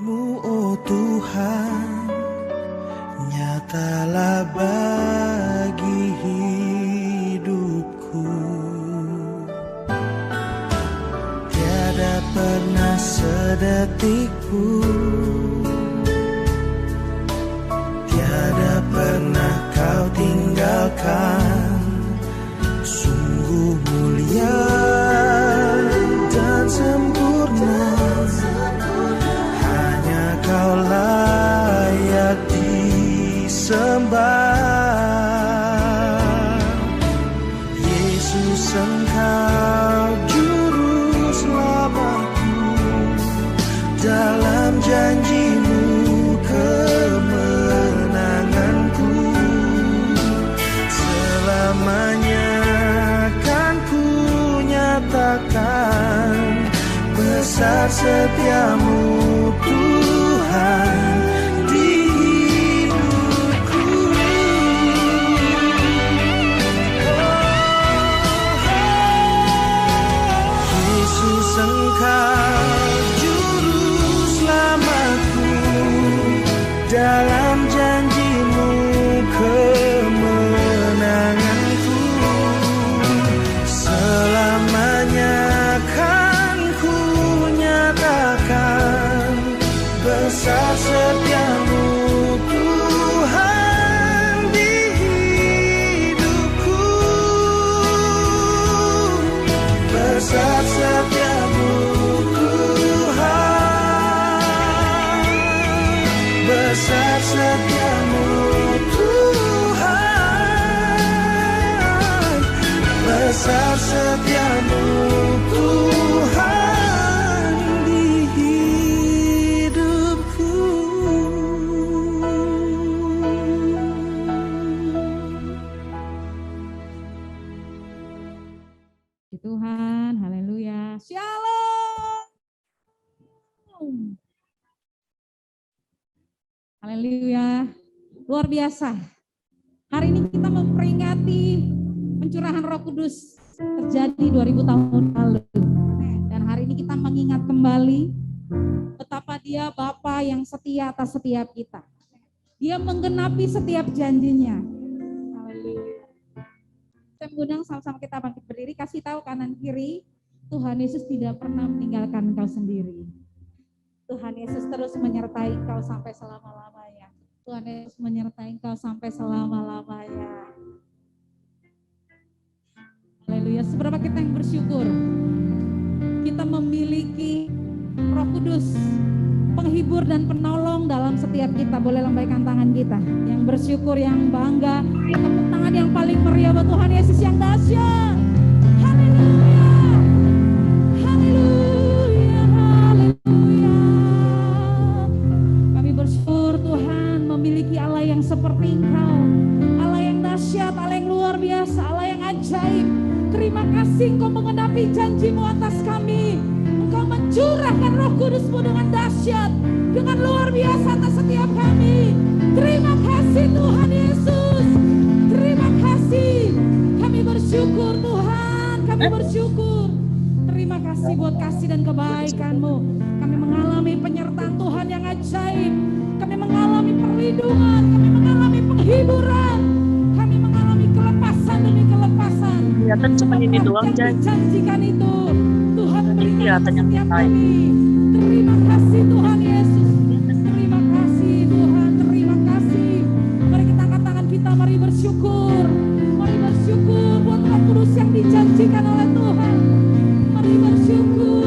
oh Tuhan, nyatalah bagi hidupku. Tiada pernah sedetik pun, tiada pernah kau tinggalkan. Sungguh mulia dan sempurna, hanya kau layak disembah. Yesus, Engkau juru selamatku, dalam janji-Mu kemenanganku. Selamanya kan ku nyatakan besar setiamu Tuhan di hidupku. Yesus, Engkau juru selamatku, dalam janji-Mu kemenanganku. Selamanya kan ku nyatakan besar setiamu Tuhan di hidupku. Besar setiamu Tuhan, besar setiamu Tuhan, besar setiamu Tuhan di hidupku. Tuhan, haleluya. Shalom. Haleluya. Luar biasa. Hari ini kita memperingati pencurahan Roh Kudus terjadi 2000 tahun lalu. Dan hari ini kita mengingat kembali betapa Dia Bapa yang setia atas setiap kita. Dia menggenapi setiap janjinya. Haleluya. Saya mengundang sama-sama kita bangkit berdiri, kasih tahu kanan kiri, Tuhan Yesus tidak pernah meninggalkan engkau sendiri. Tuhan Yesus terus menyertai engkau sampai selama-lamanya. Tuhan Yesus menyertai engkau sampai selama-lamanya. Haleluya. Seberapa kita yang bersyukur kita memiliki Roh Kudus, penghibur dan penolong dalam setiap kita. Boleh lambaikan tangan kita yang bersyukur, yang bangga, tepuk tangan yang paling meriah buat Tuhan Yesus yang dahsyat. Haleluya, haleluya, haleluya. Kami bersyukur Tuhan memiliki Allah yang seperti Engkau, Allah yang dahsyat, Allah yang luar biasa, Allah yang ajaib. Terima kasih Engkau mengenapi janji-Mu atas kami. Engkau mencurahkan Roh Kudus-Mu dengan dahsyat, dengan luar biasa atas setiap kami. Terima kasih Tuhan Yesus. Terima kasih. Kami bersyukur Tuhan. Kami bersyukur. Terima kasih buat kasih dan kebaikan-Mu. Kami mengalami penyertaan Tuhan yang ajaib. Kami mengalami perlindungan. Kami mengalami penghiburan. Kami mengalami kelepasan demi kelepasan. Kelihatan cuma ini doang, janjikan itu Tuhan berikan kelihatannya setiap kami. Terima kasih Tuhan Yesus. Terima kasih Tuhan. Terima kasih. Mari kita angkat tangan kita. Mari bersyukur. Mari bersyukur buat Roh Kudus yang dijanjikan oleh Tuhan. Mari bersyukur.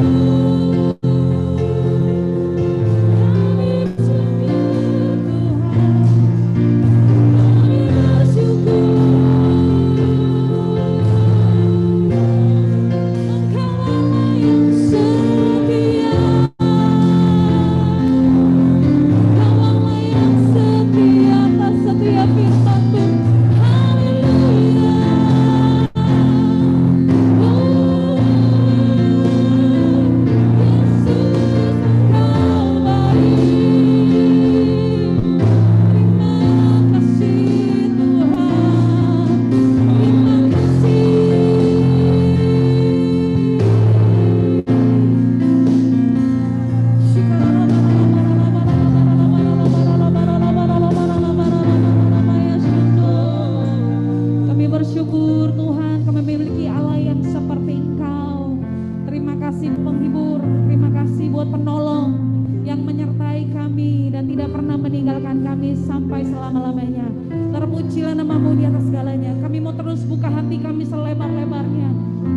selama-lamanya. Terpujilah nama-Mu di atas segalanya. Kami mau terus buka hati kami selebar-lebarnya.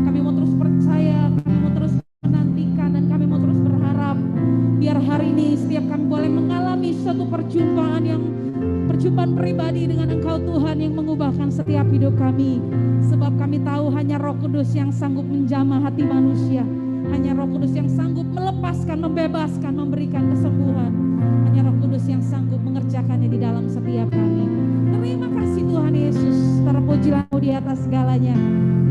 Kami mau terus percaya, kami mau terus menantikan, dan kami mau terus berharap. Biar hari ini setiap kami boleh mengalami suatu perjumpaan pribadi dengan Engkau Tuhan, yang mengubahkan setiap hidup kami. Sebab kami tahu hanya Roh Kudus yang sanggup menjamah hati manusia. Hanya Roh Kudus yang sanggup melepaskan, membebaskan, memberikan kesembuhan. Hanya Roh Kudus yang sanggup mengerjakannya di dalam setiap kami. Terima kasih Tuhan Yesus. Terpujilah di atas segalanya.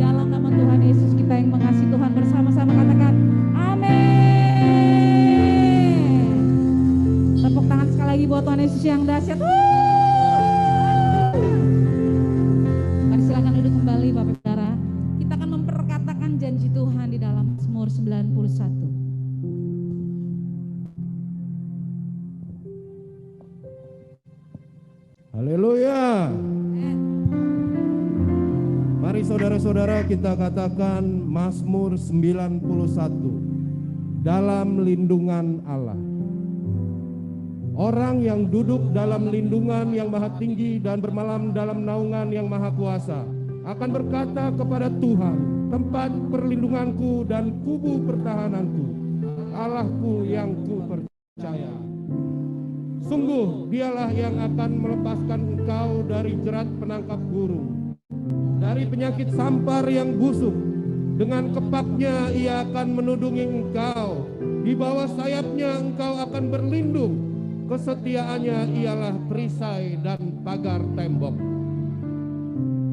Dalam nama Tuhan Yesus kita yang mengasihi Tuhan, bersama-sama katakan amin. Tepuk tangan sekali lagi buat Tuhan Yesus yang dahsyat. Mari silakan duduk kembali Bapak Saudara. Kita akan memperkatakan janji Tuhan di dalam Mazmur 91. Haleluya. Mari saudara-saudara kita katakan Mazmur 91. Dalam lindungan Allah. Orang yang duduk dalam lindungan yang maha tinggi dan bermalam dalam naungan yang maha kuasa akan berkata kepada Tuhan, tempat perlindunganku dan kubu pertahananku, Allahku yang ku percaya. Sungguh dialah yang akan melepaskan engkau dari jerat penangkap burung, dari penyakit sampar yang busuk. Dengan kepaknya ia akan menudungi engkau, di bawah sayapnya engkau akan berlindung. Kesetiaannya ialah perisai dan pagar tembok.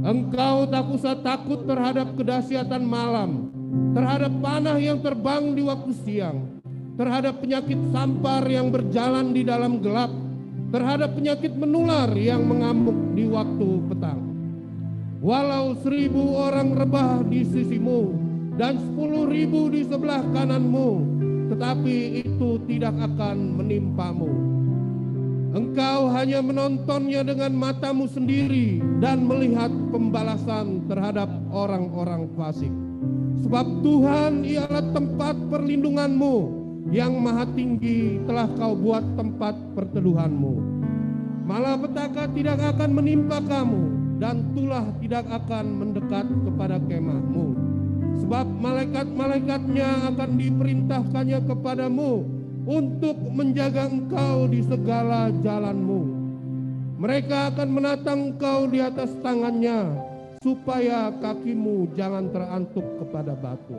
Engkau tak usah takut terhadap kedahsyatan malam, terhadap panah yang terbang di waktu siang, terhadap penyakit sampar yang berjalan di dalam gelap, terhadap penyakit menular yang mengamuk di waktu petang. Walau 1000 orang rebah di sisimu dan 10.000 di sebelah kananmu, tetapi itu tidak akan menimpamu. Engkau hanya menontonnya dengan matamu sendiri dan melihat pembalasan terhadap orang-orang fasik. Sebab Tuhan ialah tempat perlindunganmu, yang maha tinggi telah kau buat tempat perteduhanmu. Malapetaka tidak akan menimpa kamu, dan tulah tidak akan mendekat kepada kemahmu. Sebab malaikat-malaikatnya akan diperintahkannya kepadamu untuk menjaga engkau di segala jalanmu. Mereka akan menatang engkau di atas tangannya, supaya kakimu jangan terantuk kepada batu.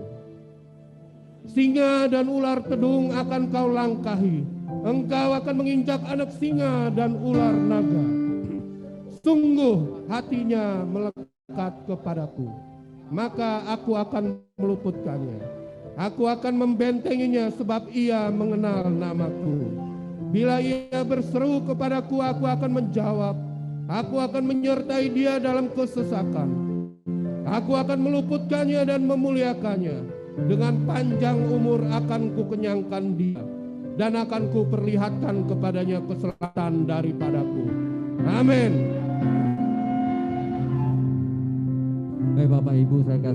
Singa dan ular tedung akan kau langkahi. Engkau akan menginjak anak singa dan ular naga. Sungguh hatinya melekat kepadaku, maka aku akan meluputkannya. Aku akan membentenginya sebab ia mengenal namaku. Bila ia berseru kepadaku, aku akan menjawab. Aku akan menyertai dia dalam kesesakan. Aku akan meluputkannya dan memuliakannya. Dengan panjang umur akan kukenyangkan dia, dan akan kuperlihatkan kepadanya keselamatan daripadaku. Amin. Baik Bapak Ibu, saya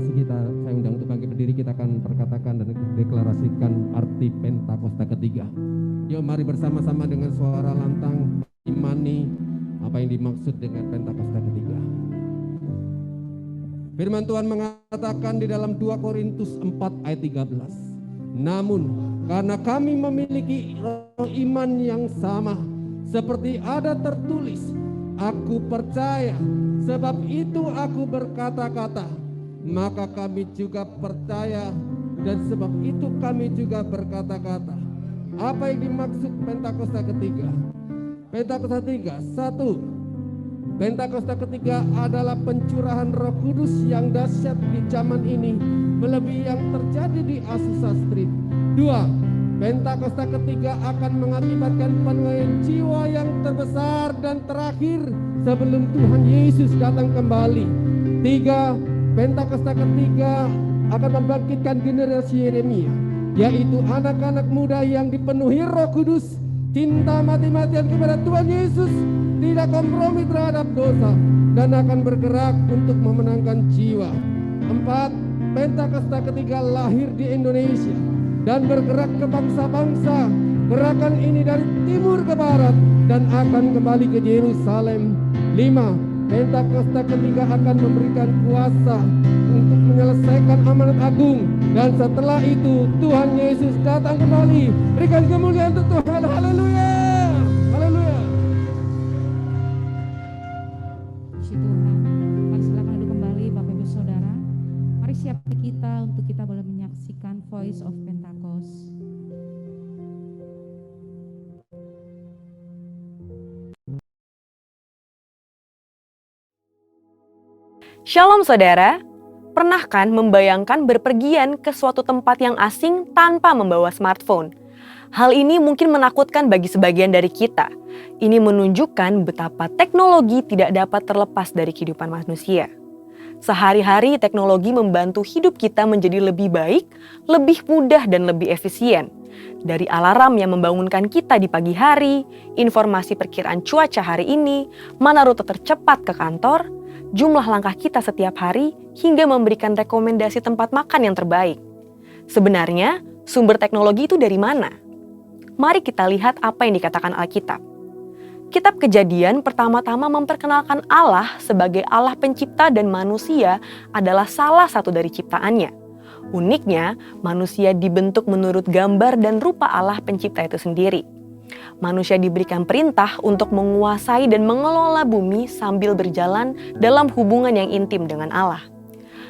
undang untuk bangkit berdiri. Kita akan perkatakan dan deklarasikan arti Pentakosta ketiga. Yuk mari bersama-sama dengan suara lantang imani apa yang dimaksud dengan Pentakosta ketiga. Firman Tuhan mengatakan di dalam 2 Korintus 4 ayat 13. Namun karena kami memiliki iman yang sama, seperti ada tertulis, aku percaya, sebab itu aku berkata-kata, maka kami juga percaya, dan sebab itu kami juga berkata-kata. Apa yang dimaksud Pentakosta ketiga? Pentakosta ketiga, 1. Pentakosta ketiga adalah pencurahan Roh Kudus yang dahsyat di zaman ini, melebihi yang terjadi di Azusa Street. 2. Pentakosta ketiga akan mengakibatkan penuaian jiwa yang terbesar dan terakhir sebelum Tuhan Yesus datang kembali. 3. Pentakosta ketiga akan membangkitkan generasi Yeremia, yaitu anak-anak muda yang dipenuhi Roh Kudus, cinta mati-matian kepada Tuhan Yesus, tidak kompromi terhadap dosa, dan akan bergerak untuk memenangkan jiwa. 4. Pentakosta ketiga lahir di Indonesia dan bergerak ke bangsa-bangsa Gerakan ini dari timur ke barat dan akan kembali ke Yerusalem. 5. Pentakosta ketiga akan memberikan kuasa untuk menyelesaikan amanat agung. Dan setelah itu Tuhan Yesus datang kembali. Berikan kemuliaan untuk Tuhan. Haleluya. Haleluya. Puji Tuhan. Mari silakan duduk kembali Bapak Ibu Saudara. Mari siap kita untuk kita boleh menyaksikan Voice of Pentecost. Shalom saudara, pernah kan membayangkan berpergian ke suatu tempat yang asing tanpa membawa smartphone? Hal ini mungkin menakutkan bagi sebagian dari kita. Ini menunjukkan betapa teknologi tidak dapat terlepas dari kehidupan manusia. Sehari-hari teknologi membantu hidup kita menjadi lebih baik, lebih mudah dan lebih efisien. Dari alarm yang membangunkan kita di pagi hari, informasi perkiraan cuaca hari ini, mana rute tercepat ke kantor, jumlah langkah kita setiap hari, hingga memberikan rekomendasi tempat makan yang terbaik. Sebenarnya, sumber teknologi itu dari mana? Mari kita lihat apa yang dikatakan Alkitab. Kitab Kejadian pertama-tama memperkenalkan Allah sebagai Allah pencipta dan manusia adalah salah satu dari ciptaannya. Uniknya, manusia dibentuk menurut gambar dan rupa Allah pencipta itu sendiri. Manusia diberikan perintah untuk menguasai dan mengelola bumi sambil berjalan dalam hubungan yang intim dengan Allah.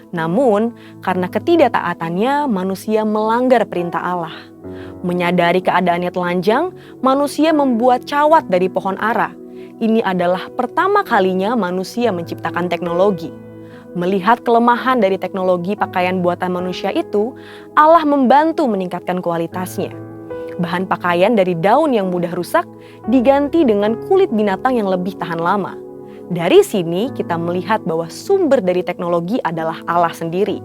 Namun, karena ketidaktaatannya, manusia melanggar perintah Allah. Menyadari keadaannya telanjang, manusia membuat cawat dari pohon ara. Ini adalah pertama kalinya manusia menciptakan teknologi. Melihat kelemahan dari teknologi pakaian buatan manusia itu, Allah membantu meningkatkan kualitasnya. Bahan pakaian dari daun yang mudah rusak diganti dengan kulit binatang yang lebih tahan lama. Dari sini kita melihat bahwa sumber dari teknologi adalah Allah sendiri.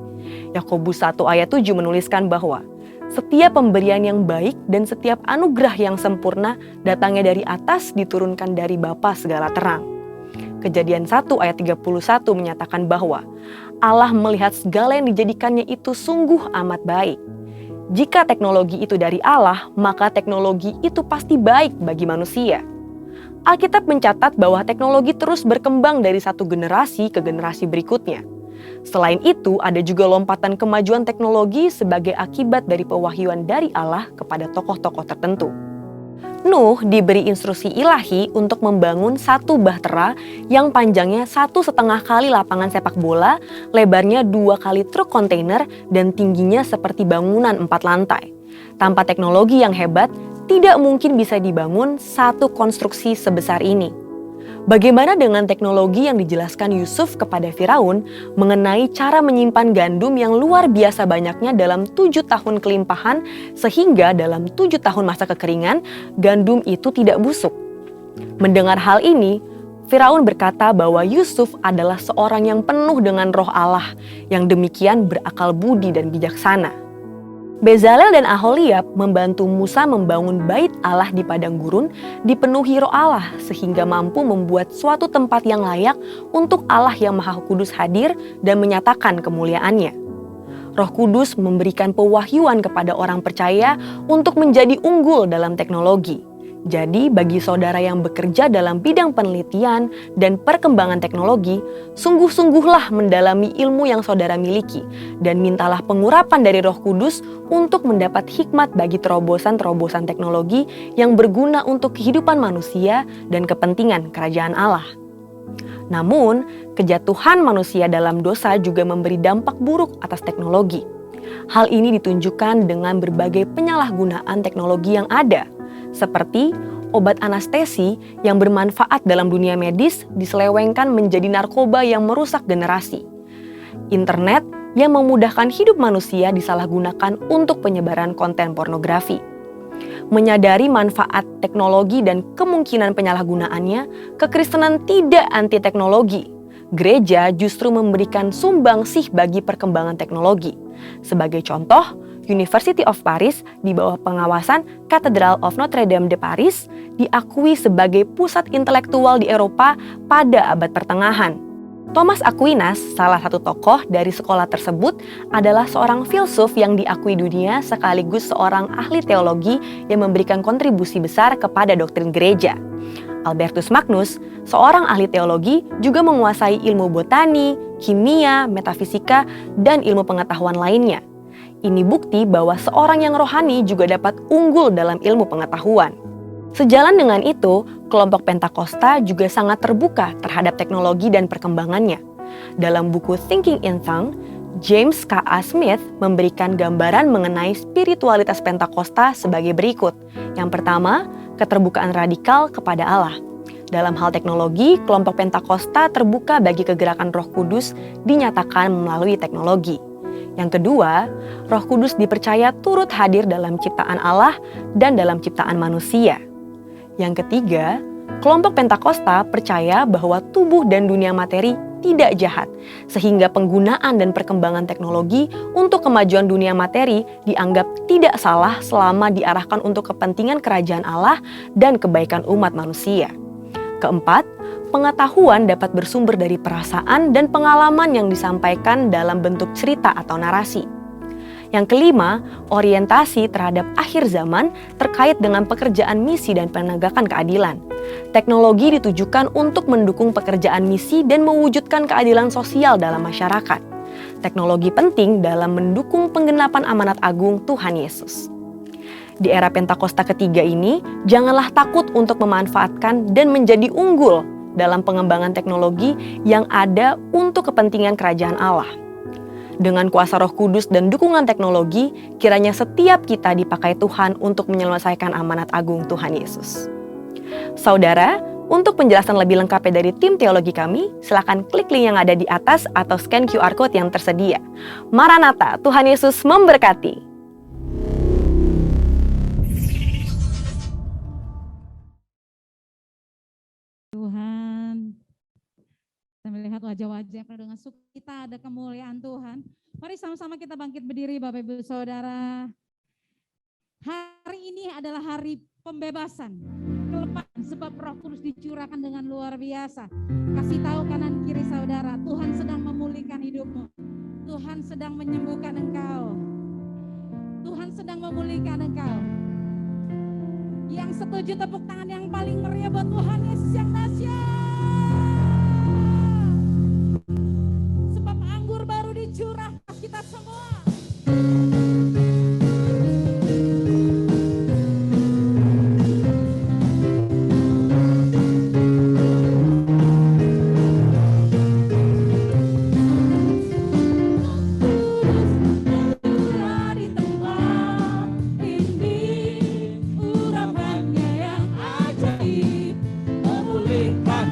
Yakobus 1 ayat 7 menuliskan bahwa setiap pemberian yang baik dan setiap anugerah yang sempurna datangnya dari atas, diturunkan dari Bapa segala terang. Kejadian 1 ayat 31 menyatakan bahwa Allah melihat segala yang dijadikannya itu sungguh amat baik. Jika teknologi itu dari Allah, maka teknologi itu pasti baik bagi manusia. Alkitab mencatat bahwa teknologi terus berkembang dari satu generasi ke generasi berikutnya. Selain itu, ada juga lompatan kemajuan teknologi sebagai akibat dari pewahyuan dari Allah kepada tokoh-tokoh tertentu. Nuh diberi instruksi ilahi untuk membangun satu bahtera yang panjangnya 1,5 kali lapangan sepak bola, lebarnya 2 kali truk kontainer, dan tingginya seperti bangunan 4 lantai. Tanpa teknologi yang hebat, tidak mungkin bisa dibangun satu konstruksi sebesar ini. Bagaimana dengan teknologi yang dijelaskan Yusuf kepada Firaun mengenai cara menyimpan gandum yang luar biasa banyaknya dalam 7 tahun kelimpahan, sehingga dalam 7 tahun masa kekeringan, gandum itu tidak busuk? Mendengar hal ini, Firaun berkata bahwa Yusuf adalah seorang yang penuh dengan roh Allah, yang demikian berakal budi dan bijaksana. Bezalel dan Aholiab membantu Musa membangun bait Allah di padang gurun dipenuhi roh Allah sehingga mampu membuat suatu tempat yang layak untuk Allah yang Maha Kudus hadir dan menyatakan kemuliaannya. Roh Kudus memberikan pewahyuan kepada orang percaya untuk menjadi unggul dalam teknologi. Jadi bagi saudara yang bekerja dalam bidang penelitian dan perkembangan teknologi, sungguh-sungguhlah mendalami ilmu yang saudara miliki dan mintalah pengurapan dari Roh Kudus untuk mendapat hikmat bagi terobosan-terobosan teknologi yang berguna untuk kehidupan manusia dan kepentingan kerajaan Allah. Namun, kejatuhan manusia dalam dosa juga memberi dampak buruk atas teknologi. Hal ini ditunjukkan dengan berbagai penyalahgunaan teknologi yang ada, seperti obat anestesi yang bermanfaat dalam dunia medis diselewengkan menjadi narkoba yang merusak generasi. Internet yang memudahkan hidup manusia disalahgunakan untuk penyebaran konten pornografi. Menyadari manfaat teknologi dan kemungkinan penyalahgunaannya, kekristenan tidak anti teknologi. Gereja justru memberikan sumbangsih bagi perkembangan teknologi. Sebagai contoh, University of Paris di bawah pengawasan Cathedral of Notre Dame de Paris diakui sebagai pusat intelektual di Eropa pada abad pertengahan. Thomas Aquinas, salah satu tokoh dari sekolah tersebut, adalah seorang filsuf yang diakui dunia sekaligus seorang ahli teologi yang memberikan kontribusi besar kepada doktrin gereja. Albertus Magnus, seorang ahli teologi, juga menguasai ilmu botani, kimia, metafisika, dan ilmu pengetahuan lainnya. Ini bukti bahwa seorang yang rohani juga dapat unggul dalam ilmu pengetahuan. Sejalan dengan itu, kelompok Pentakosta juga sangat terbuka terhadap teknologi dan perkembangannya. Dalam buku Thinking in Tongues, James K.A. Smith memberikan gambaran mengenai spiritualitas Pentakosta sebagai berikut. Yang pertama, keterbukaan radikal kepada Allah. Dalam hal teknologi, kelompok Pentakosta terbuka bagi kegerakan Roh Kudus dinyatakan melalui teknologi. Yang kedua, Roh Kudus dipercaya turut hadir dalam ciptaan Allah dan dalam ciptaan manusia. Yang ketiga, kelompok Pentakosta percaya bahwa tubuh dan dunia materi tidak jahat, sehingga penggunaan dan perkembangan teknologi untuk kemajuan dunia materi dianggap tidak salah selama diarahkan untuk kepentingan kerajaan Allah dan kebaikan umat manusia. Keempat, pengetahuan dapat bersumber dari perasaan dan pengalaman yang disampaikan dalam bentuk cerita atau narasi. Yang kelima, orientasi terhadap akhir zaman terkait dengan pekerjaan misi dan penegakan keadilan. Teknologi ditujukan untuk mendukung pekerjaan misi dan mewujudkan keadilan sosial dalam masyarakat. Teknologi penting dalam mendukung penggenapan amanat agung Tuhan Yesus. Di era Pentakosta ketiga ini, janganlah takut untuk memanfaatkan dan menjadi unggul dalam pengembangan teknologi yang ada untuk kepentingan kerajaan Allah. Dengan kuasa Roh Kudus dan dukungan teknologi, kiranya setiap kita dipakai Tuhan untuk menyelesaikan amanat agung Tuhan Yesus. Saudara, untuk penjelasan lebih lengkapnya dari tim teologi kami, silakan klik link yang ada di atas atau scan QR Code yang tersedia. Maranatha, Tuhan Yesus memberkati. Tuhan, kita melihat wajah-wajah yang dengan sukacita ada kemuliaan Tuhan. Mari sama-sama kita bangkit berdiri Bapak Ibu Saudara. Hari ini adalah hari pembebasan, kelepasan, sebab Roh Kudus dicurahkan dengan luar biasa. Kasih tahu kanan kiri saudara, Tuhan sedang memulihkan hidupmu. Tuhan sedang menyembuhkan engkau. Tuhan sedang memulihkan engkau. Yang setuju tepuk tangan yang paling meriah buat Tuhan Yesus yang dahsyat. Sebab anggur baru dicurah kita semua. Memulihkan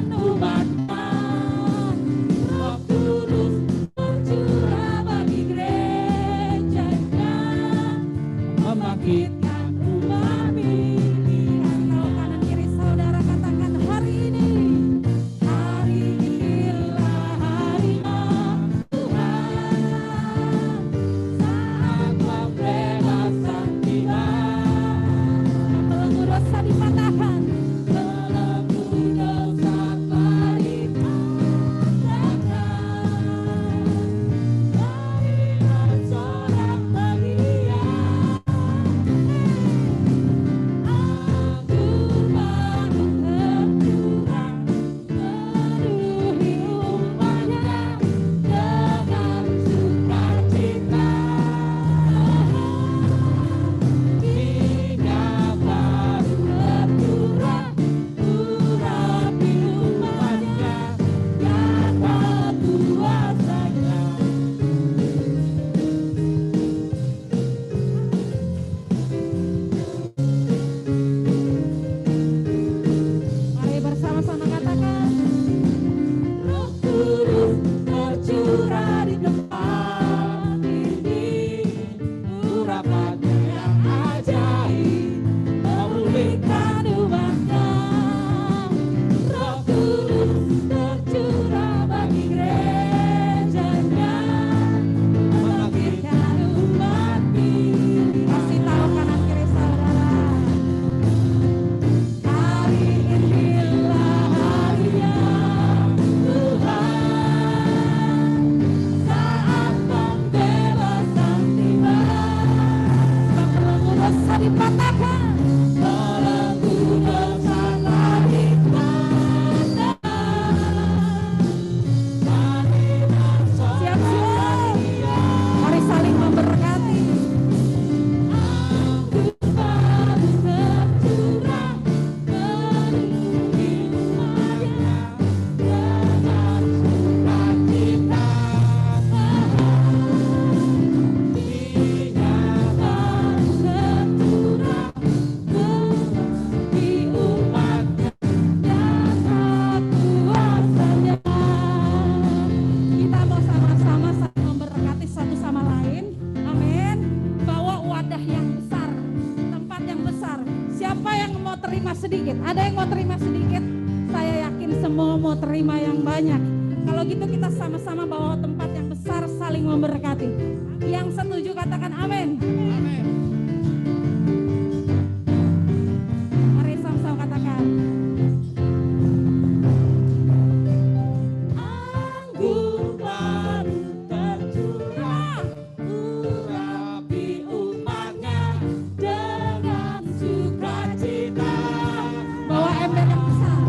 Ada yang mau terima sedikit? Saya yakin semua mau terima yang banyak. Kalau gitu kita sama-sama bawa tempat yang besar saling memberkati. Yang setuju katakan amin. Mari sama-sama katakan. Anggur baru tercurah, urapi umatnya dengan sukacita. Bawa ember yang besar.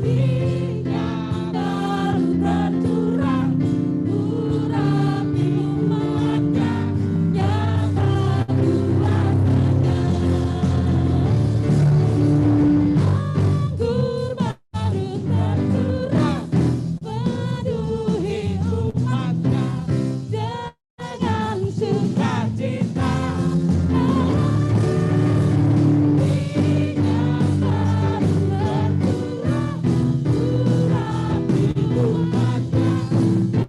Minyak baru tercurah, urapi umatnya yang baru rasanya. Anggur baru tercurah, penuhi umatnya dengan sukacita. Minyak baru tercurah, urapi umatnya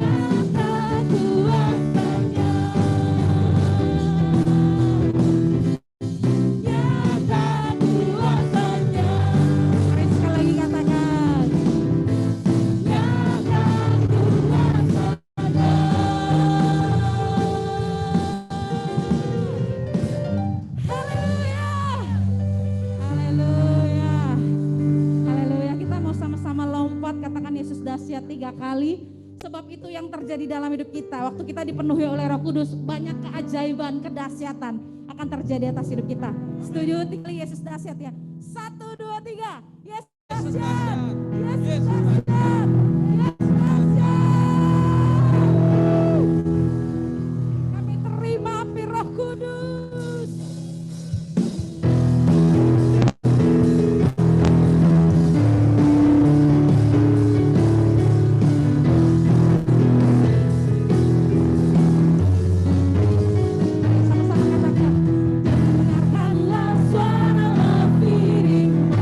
kata kuasanya. Nyata kuasanya. Mari sekali lagi katakan. Nyata kuasanya. Haleluya. Haleluya. Haleluya. Kita mau sama-sama lompat, katakan Yesus dahsyat 3 kali. Sebab itu yang terjadi dalam hidup kita. Waktu kita dipenuhi oleh Roh Kudus, banyak keajaiban, kedahsyatan akan terjadi atas hidup kita. Setuju? Tinggal Yesus dahsyat ya. 1, 2, 3. Yesus dahsyat. Yesus dahsyat. Yesus dahsyat. Kami terima api Roh Kudus. Sama-sama katakan. Dengarkanlah suara firman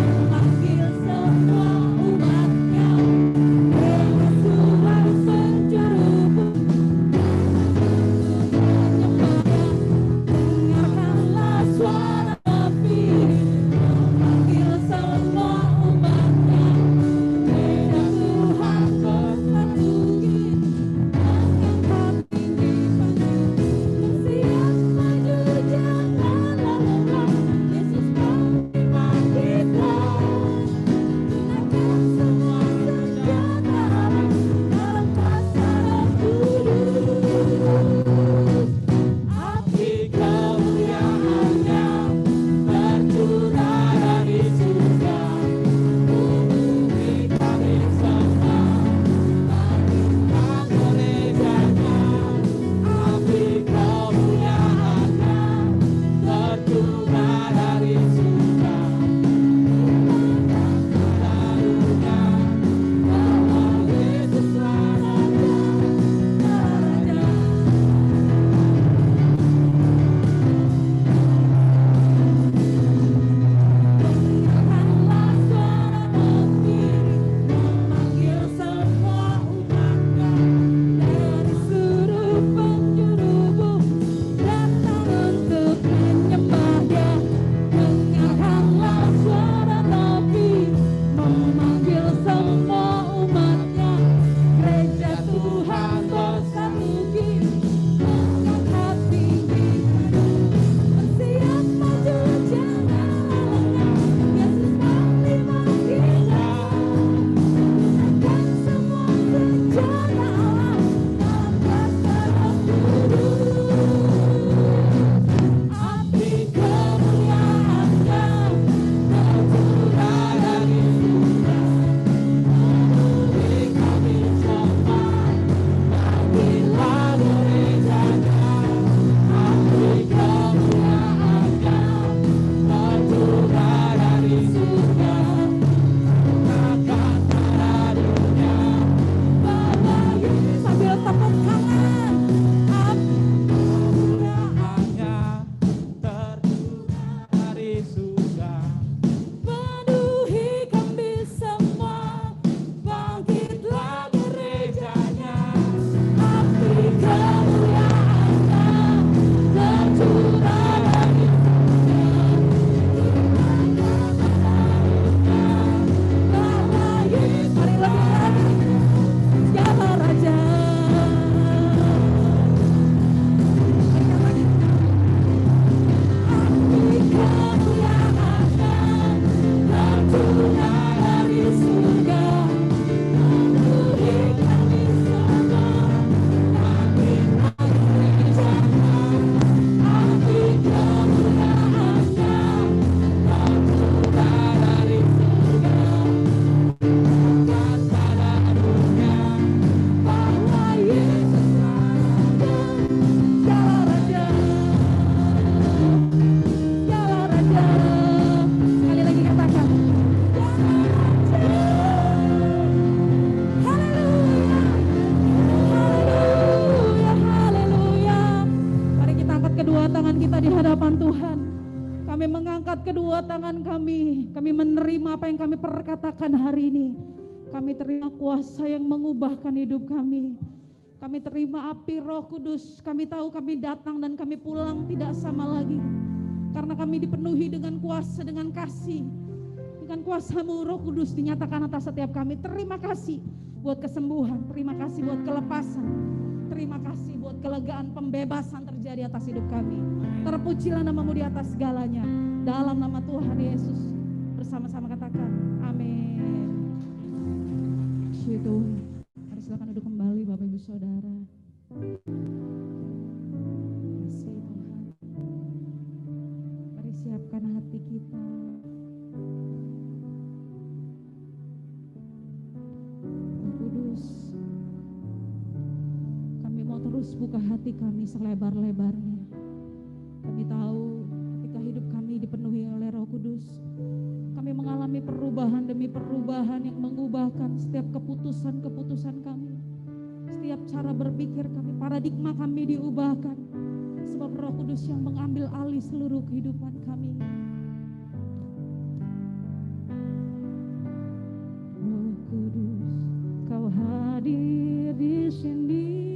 apa yang kami perkatakan hari ini. Kami terima kuasa yang mengubahkan hidup kami. Kami terima api Roh Kudus. Kami tahu kami datang dan kami pulang tidak sama lagi. Karena kami dipenuhi dengan kuasa, dengan kasih. Dengan kuasa-Mu Roh Kudus dinyatakan atas setiap kami. Terima kasih buat kesembuhan. Terima kasih buat kelepasan. Terima kasih buat kelegaan, pembebasan terjadi atas hidup kami. Terpujilah nama-Mu di atas segalanya. Dalam nama Tuhan Yesus. Bersama-sama katakan amin. Tuhan. Mari silakan duduk kembali Bapak Ibu Saudara. Kasih Tuhan. Mari siapkan hati kita. Roh Kudus, kami mau terus buka hati kami selebar-lebarnya. Kami tahu ketika hidup kami dipenuhi oleh Roh Kudus, kami mengalami perubahan demi perubahan yang mengubahkan setiap keputusan-keputusan kami. Setiap cara berpikir kami, paradigma kami diubahkan. Sebab Roh Kudus yang mengambil alih seluruh kehidupan kami. Roh Kudus, Kau hadir di sini.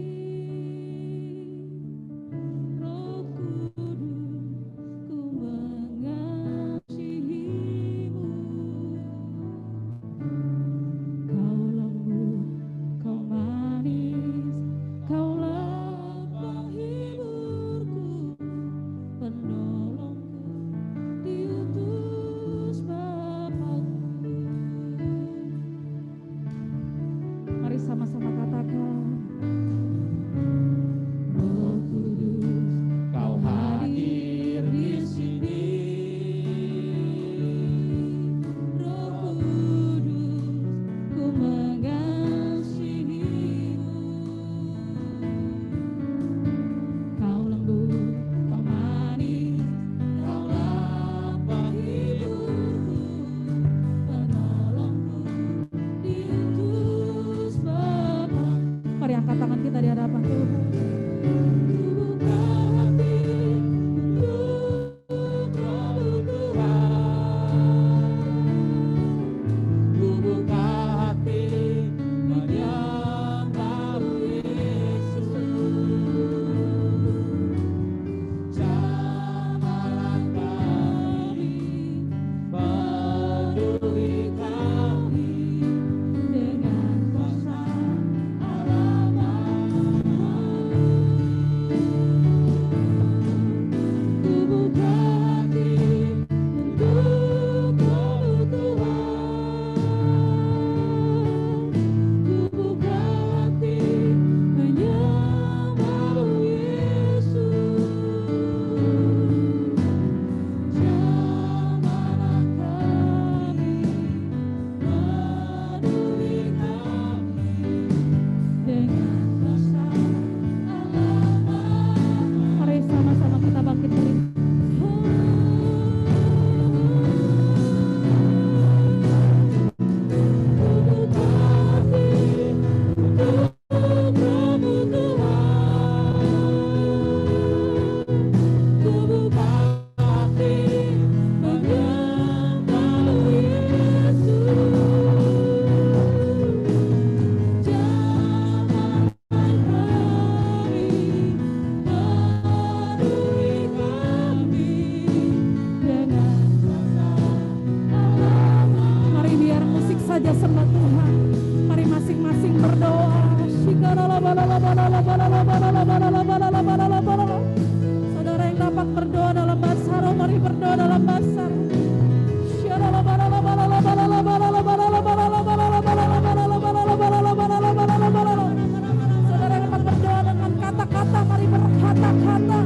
Saudara yang dapat berdoa dalam bahasa roh, mari berdoa dalam bahasa roh. Saudara yang dapat berdoa dengan kata-kata, mari berkata-kata.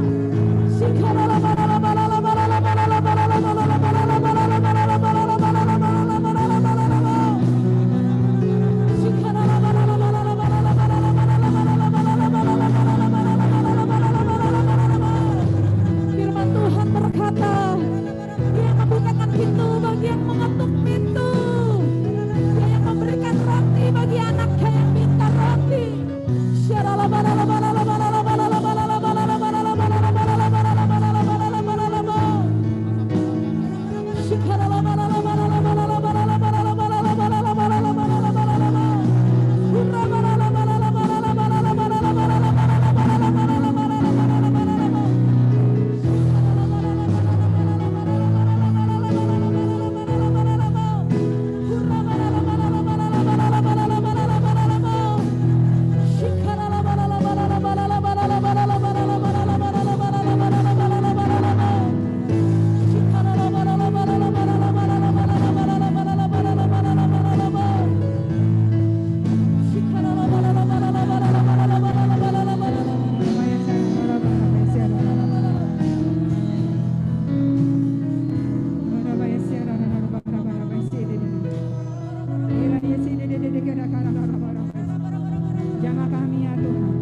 Jamah kami ya Tuhan,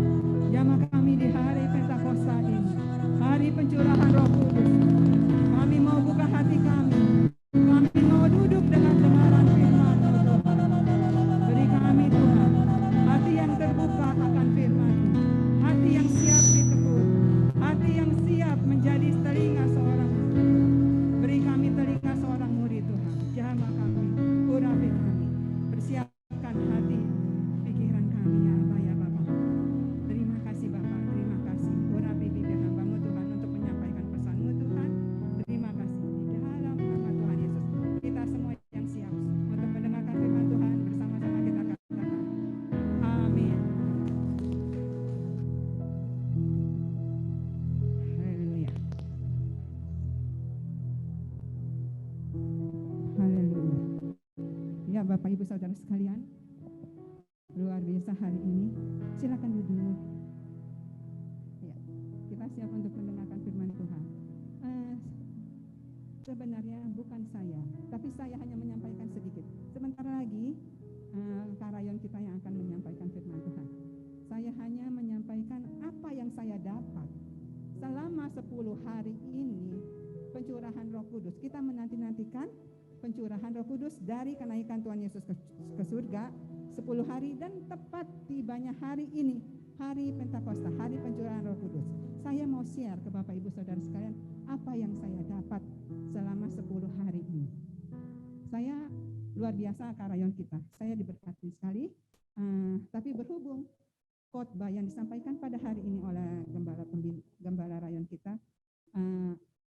jamah kami di hari Pentakosta ini, hari pencurahan Roh Kudus. Kami mau buka hati kami mau duduk dengan kebenaran firman-Mu Tuhan. Beri kami Tuhan, hati yang terbuka akan firman-Mu, hati yang siap ditegur, hati yang siap menjadi telinga seorang murid. Beri kami telinga seorang murid Tuhan, jamah kami, urapi kami, persiapkan hati, pikiran kami ya Abah ya Bapa. Terima kasih Bapak, terima kasih. Urapi bibir hamba-Mu Tuhan untuk menyampaikan pesan-Mu Tuhan. Terima kasih. Di dalam nama Tuhan Yesus, kita semua yang siap untuk mendengarkan firman Tuhan, bersama-sama kita katakan amin. Haleluya. Haleluya. Ya Bapak Ibu Saudara sekalian, luar biasa hari ini. Silakan duduk. Ya, kita siap untuk mendengarkan firman Tuhan. Sebenarnya bukan saya, tapi saya hanya menyampaikan sedikit. Sebentar lagi Kak Rayon kita yang akan menyampaikan firman Tuhan. Saya hanya menyampaikan apa yang saya dapat selama 10 hari ini pencurahan Roh Kudus. Kita menanti-nantikan pencurahan Roh Kudus dari kenaikan Tuhan Yesus ke surga 10 hari, dan tepat tibanya hari ini, hari Pentakosta, hari pencurahan Roh Kudus. Saya mau share ke Bapak Ibu Saudara sekalian apa yang saya dapat selama 10 hari ini. Saya luar biasa Kak Rayon kita. Saya diberkati sekali, tapi berhubung khotbah yang disampaikan pada hari ini oleh Gembala Rayon kita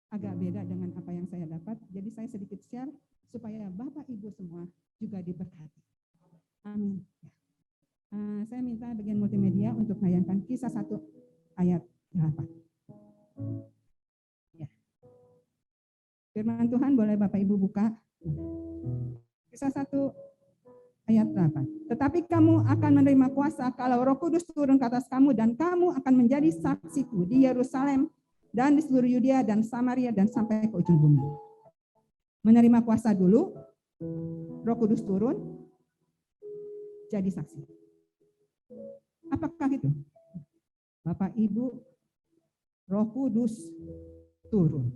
agak beda dengan apa yang saya dapat. Jadi saya sedikit share supaya Bapak Ibu semua juga diberkati. Amin. Saya minta bagian multimedia untuk menayangkan Kisah 1 ayat 8. Ya. Firman Tuhan boleh Bapak Ibu buka. Kisah 1 ayat 8. Tetapi kamu akan menerima kuasa kalau Roh Kudus turun ke atas kamu, dan kamu akan menjadi saksiku di Yerusalem dan di seluruh Yudea dan Samaria dan sampai ke ujung bumi. Menerima kuasa dulu, Roh Kudus turun, jadi saksi. Apakah itu? Bapak Ibu, Roh Kudus turun.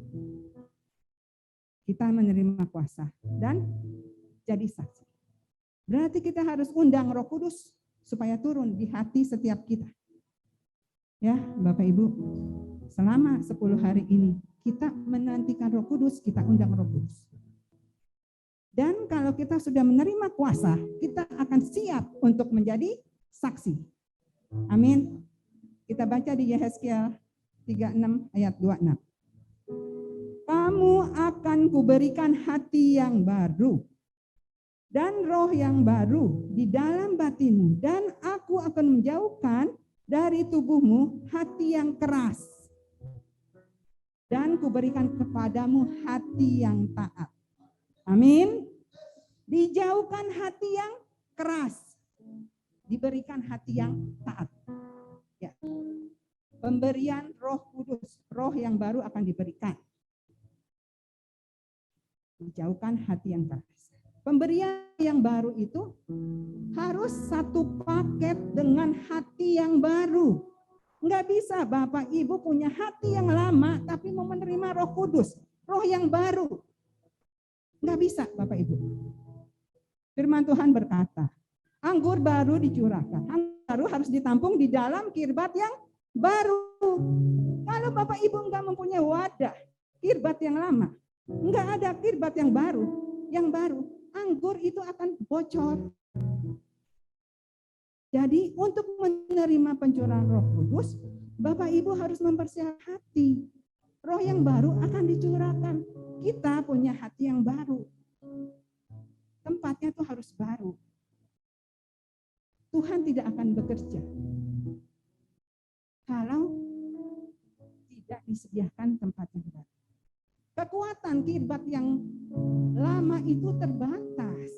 Kita menerima kuasa dan jadi saksi. Berarti kita harus undang Roh Kudus supaya turun di hati setiap kita. Ya, Bapak Ibu, selama 10 hari ini kita menantikan Roh Kudus, kita undang Roh Kudus. Dan kalau kita sudah menerima kuasa, kita akan siap untuk menjadi saksi. Amin. Kita baca di Yehezkiel 36 ayat 26. Kamu akan kuberikan hati yang baru dan roh yang baru di dalam batinmu, dan aku akan menjauhkan dari tubuhmu hati yang keras, dan kuberikan kepadamu hati yang taat. Amin. Dijauhkan hati yang keras, diberikan hati yang taat. Ya. Pemberian Roh Kudus, roh yang baru akan diberikan. Dijauhkan hati yang keras. Pemberian yang baru itu harus satu paket dengan hati yang baru. Enggak bisa Bapak Ibu punya hati yang lama tapi mau menerima Roh Kudus, roh yang baru. Enggak bisa Bapak Ibu. Firman Tuhan berkata, anggur baru dicurahkan. Anggur baru harus ditampung di dalam kirbat yang baru. Kalau Bapak Ibu enggak mempunyai wadah kirbat yang lama, enggak ada kirbat yang baru, anggur itu akan bocor. Jadi untuk menerima pencurahan Roh Kudus, Bapak Ibu harus mempersiapkan hati. Roh yang baru akan dicurahkan. Kita punya hati yang baru. Tempatnya itu harus baru. Tuhan tidak akan bekerja kalau tidak disediakan tempat yang baru. Kekuatan kirbat yang lama itu terbatas.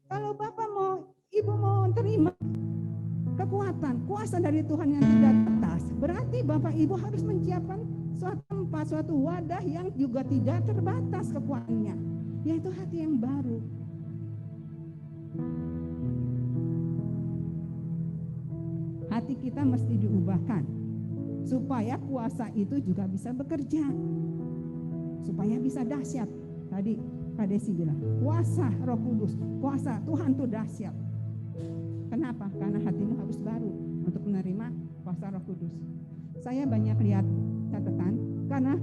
Kalau Ibu mau terima kekuatan, kuasa dari Tuhan yang tidak terbatas, berarti Bapak Ibu harus menyiapkan suatu tempat, suatu wadah yang juga tidak terbatas kekuatannya, yaitu hati yang baru. hati kita mesti diubahkan supaya kuasa itu juga bisa bekerja, supaya bisa dahsyat. Tadi Kak Desi bilang, kuasa Roh Kudus, kuasa Tuhan itu dahsyat. Kenapa? Karena hatimu harus baru untuk menerima kuasa Roh Kudus. Saya banyak lihat catatan, karena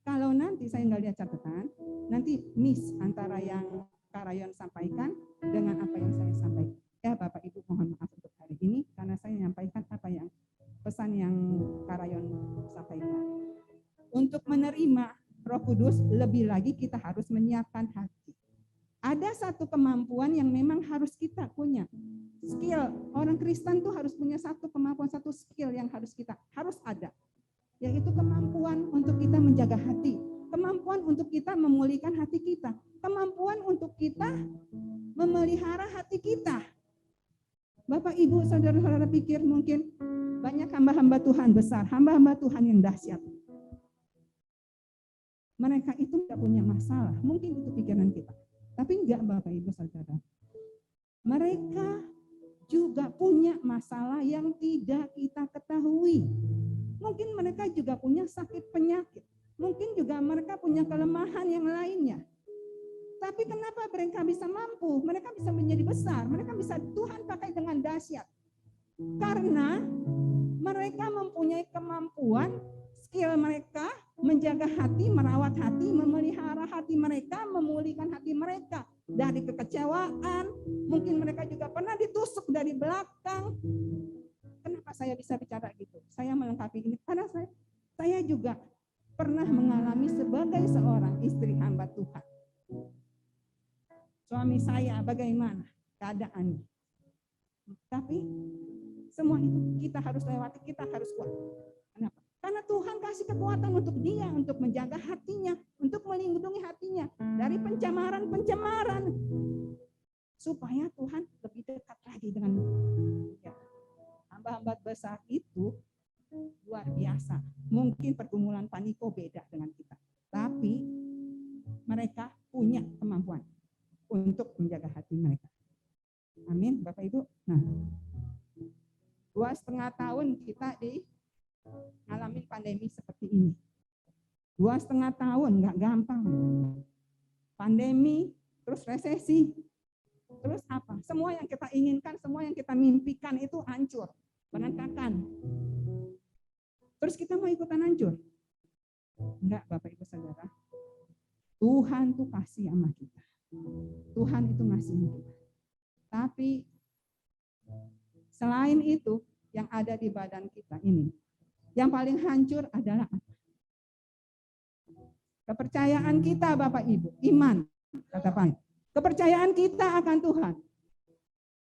kalau nanti saya nggak lihat catatan, nanti miss antara yang Kak Rayon sampaikan dengan apa yang saya sampaikan. Ya Bapak Ibu, mohon maaf untuk hari ini karena saya menyampaikan apa yang pesan yang Kak Rayon sampaikan. Untuk menerima Roh Kudus, lebih lagi kita harus menyiapkan hati. Ada satu kemampuan yang memang harus kita punya. Skill, orang Kristen tuh harus punya satu kemampuan, satu skill yang harus ada. Yaitu kemampuan untuk kita menjaga hati. Kemampuan untuk kita memulihkan hati kita. Kemampuan untuk kita memelihara hati kita. Bapak, Ibu, saudara-saudara pikir mungkin banyak hamba-hamba Tuhan besar, hamba-hamba Tuhan yang dahsyat. Mereka itu tidak punya masalah, mungkin itu pikiran kita. Tapi enggak Bapak, Ibu, saudara. Mereka juga punya masalah yang tidak kita ketahui. Mungkin mereka juga punya sakit penyakit. Mungkin juga mereka punya kelemahan yang lainnya. Tapi kenapa mereka bisa mampu? Mereka bisa menjadi besar. Mereka bisa Tuhan pakai dengan dahsyat. Karena mereka mempunyai kemampuan, skill mereka menjaga hati, merawat hati, memelihara hati mereka, memulihkan hati mereka dari kekecewaan. Mungkin mereka juga pernah ditusuk dari belakang. Kenapa saya bisa bicara gitu? Saya melengkapi ini karena saya juga pernah mengalami sebagai seorang istri hamba Tuhan. Suami saya bagaimana keadaannya. Tapi semua itu kita harus lewati, kita harus kuat. Kenapa? Karena Tuhan kasih kekuatan untuk dia, untuk menjaga hatinya, untuk melindungi hatinya dari pencemaran-pencemaran. Supaya Tuhan lebih dekat lagi dengan ya. Hamba-hamba besar itu luar biasa. Mungkin pergumulan Paniko beda dengan kita. Tapi mereka punya kemampuan untuk menjaga hati mereka. Amin, Bapak Ibu. Nah, 2,5 tahun kita ngalamin pandemi seperti ini. 2,5 tahun, nggak gampang. Pandemi, terus resesi, terus apa? Semua yang kita inginkan, semua yang kita mimpikan itu hancur, berantakan. Terus kita mau ikutan hancur? Enggak, Bapak Ibu Saudara. Tuhan tuh kasih sama kita. Tuhan itu ngasih kita. Tapi selain itu, yang ada di badan kita ini, yang paling hancur adalah apa? Kepercayaan kita, Bapak Ibu, iman, kata Pak. Kepercayaan kita akan Tuhan.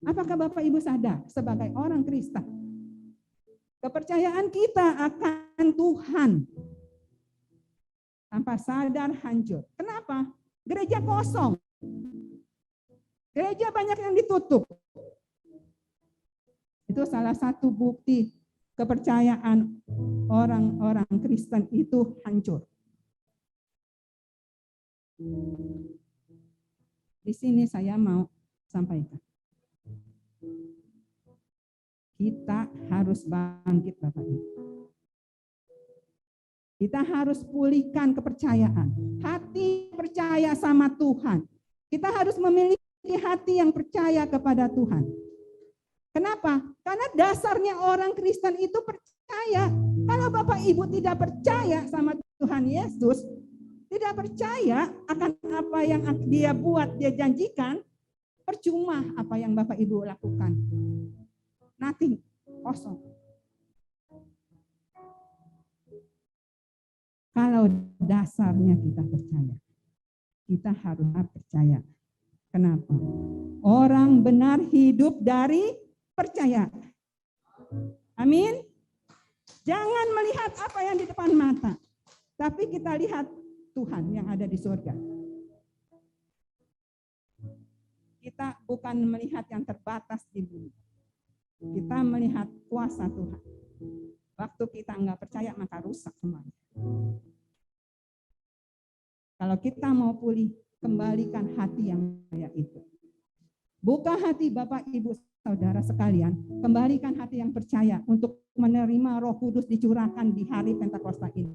Apakah Bapak Ibu sadar sebagai orang Kristen? Kepercayaan kita akan Tuhan tanpa sadar hancur. Kenapa? Gereja kosong. Gereja banyak yang ditutup. Itu salah satu bukti kepercayaan orang-orang Kristen itu hancur. Di sini saya mau sampaikan. Kita harus bangkit, Bapak Ibu. Kita harus pulihkan kepercayaan. Hati percaya sama Tuhan. Kita harus memiliki hati yang percaya kepada Tuhan. Kenapa? Karena dasarnya orang Kristen itu percaya. Kalau Bapak Ibu tidak percaya sama Tuhan Yesus, tidak percaya akan apa yang dia buat, dia janjikan, percuma apa yang Bapak Ibu lakukan. Nothing, kosong. Kalau dasarnya kita percaya, kita harus percaya. Kenapa? Orang benar hidup dari percaya. Amin. Jangan melihat apa yang di depan mata, tapi kita lihat Tuhan yang ada di surga. Kita bukan melihat yang terbatas di bumi. Kita melihat kuasa Tuhan. Waktu kita enggak percaya maka rusak semuanya. Kalau kita mau pulih, kembalikan hati yang kayak itu. Buka hati Bapak Ibu saudara sekalian, kembalikan hati yang percaya untuk menerima Roh Kudus dicurahkan di hari Pentakosta ini.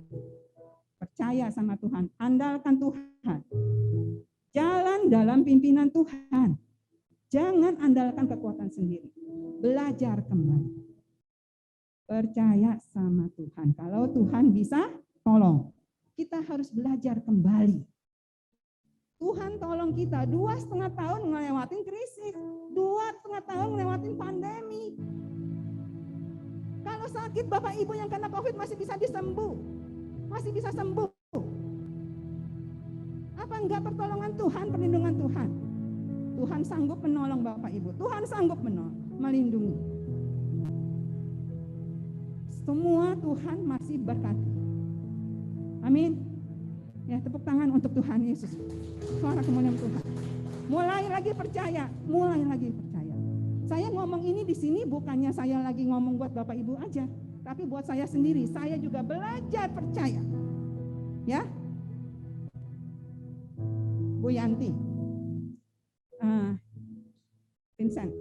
Percaya sama Tuhan, andalkan Tuhan. Jalan dalam pimpinan Tuhan. Jangan andalkan kekuatan sendiri. Belajar kembali. Percaya sama Tuhan. Kalau Tuhan bisa tolong. Kita harus belajar kembali. Tuhan tolong kita 2,5 tahun ngelewatin krisis. 2,5 tahun ngelewatin pandemi. Kalau sakit Bapak Ibu yang kena COVID masih bisa disembuh. Masih bisa sembuh. Apa enggak pertolongan Tuhan, perlindungan Tuhan? Tuhan sanggup menolong Bapak Ibu. Tuhan sanggup melindungi. Semua Tuhan masih berkati. Amin. Ya, tepuk tangan untuk Tuhan Yesus. Suara kemuliaan Tuhan. Mulai lagi percaya, mulai lagi percaya. Saya ngomong ini di sini bukannya saya lagi ngomong buat Bapak Ibu aja, tapi buat saya sendiri. Saya juga belajar percaya. Ya. Bu Yanti, Vincent,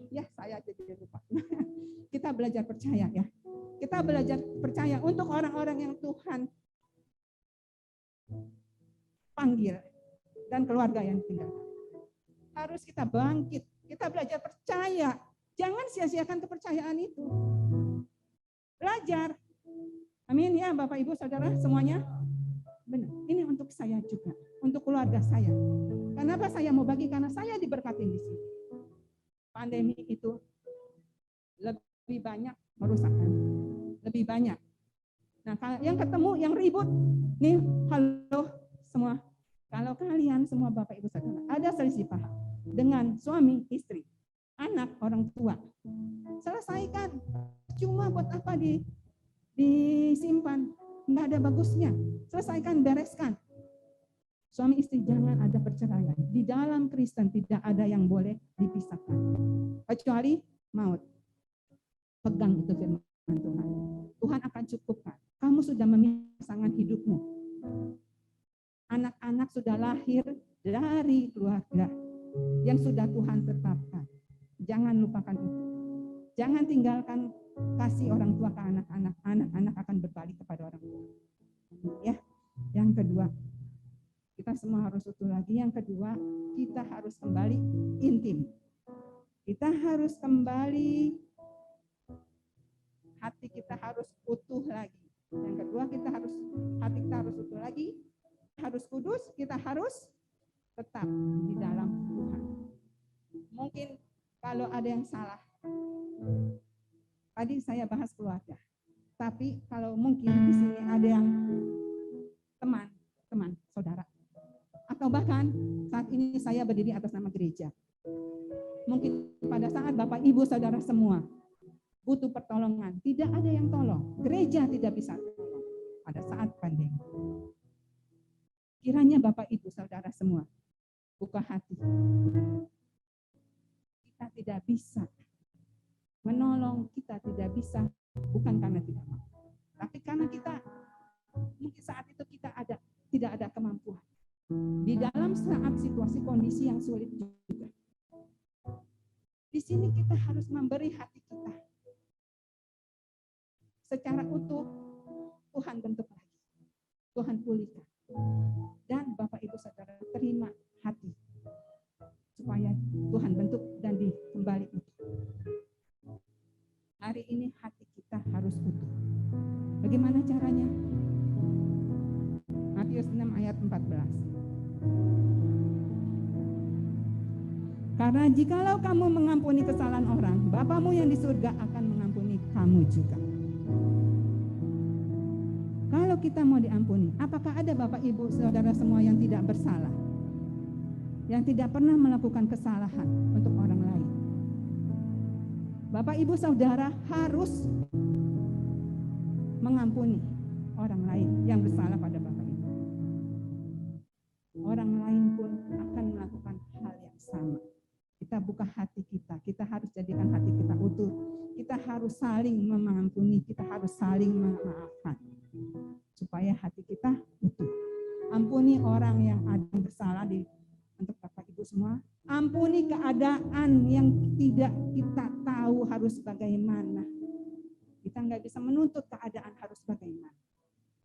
ya saya jadi lupa. Kita belajar percaya ya. Kita belajar percaya untuk orang-orang yang Tuhan panggil dan keluarga yang tinggal. Harus kita bangkit. Kita belajar percaya. Jangan sia-siakan kepercayaan itu. Belajar. Amin ya Bapak Ibu Saudara semuanya. Benar. Ini untuk saya juga, untuk keluarga saya. Kenapa saya mau bagi? Karena saya diberkatin di sini. Pandemi itu lebih banyak merusakkan, lebih banyak. Nah, yang ketemu, yang ribut, nih, halo semua. Kalau kalian semua Bapak Ibu Saudara ada selisih paham dengan suami, istri, anak, orang tua, selesaikan. Cuma buat apa disimpan? Nggak ada bagusnya. Selesaikan, bereskan. Suami istri jangan ada perceraian. Di dalam Kristen tidak ada yang boleh dipisahkan. Kecuali maut. Pegang itu firman Tuhan. Tuhan akan cukupkan. Kamu sudah memilih pasangan hidupmu. Anak-anak sudah lahir dari keluarga yang sudah Tuhan tetapkan. Jangan lupakan itu. Jangan tinggalkan kasih orang tua ke anak-anak. Anak-anak akan berbalik kepada orang tua. Ya, yang kedua, kita semua harus utuh lagi. Yang kedua, kita harus kembali intim. Kita harus kembali, hati kita harus utuh lagi. Yang kedua, hati kita harus utuh lagi, harus kudus, kita harus tetap di dalam Tuhan. Mungkin kalau ada yang salah, tadi saya bahas keluarga, tapi kalau mungkin di sini ada yang teman, saudara, atau bahkan saat ini saya berdiri atas nama gereja. Mungkin pada saat Bapak Ibu Saudara semua butuh pertolongan, tidak ada yang tolong. Gereja tidak bisa tolong pada saat pandemi. Kiranya Bapak Ibu Saudara semua buka hati. Kita tidak bisa menolong, kita tidak bisa bukan karena tidak mau, tapi karena kita mungkin saat itu kita tidak ada kemampuan. Di dalam saat situasi kondisi yang sulit juga. Di sini kita harus memberi hati kita secara utuh. Tuhan bentuk lagi, Tuhan pulihkan, dan Bapak Ibu Saudara terima hati supaya Tuhan bentuk dan dikembali utuh. Hari ini hati kita harus utuh. Bagaimana caranya? Matius 6 ayat 14. Karena jikalau kamu mengampuni kesalahan orang, Bapamu yang di surga akan mengampuni kamu juga. Kalau kita mau diampuni, apakah ada Bapak Ibu Saudara semua yang tidak bersalah? Yang tidak pernah melakukan kesalahan untuk orang lain? Bapak Ibu Saudara harus mengampuni orang lain yang bersalah pada Bapak Ibu. Orang lain pun akan melakukan hal yang sama. Kita buka hati kita harus jadikan hati kita utuh. Kita harus saling mengampuni, kita harus saling memaafkan. Supaya hati kita utuh. Ampuni orang yang ada bersalah untuk Bapak Ibu semua. Ampuni keadaan yang tidak kita tahu harus bagaimana. Kita nggak bisa menuntut keadaan harus bagaimana.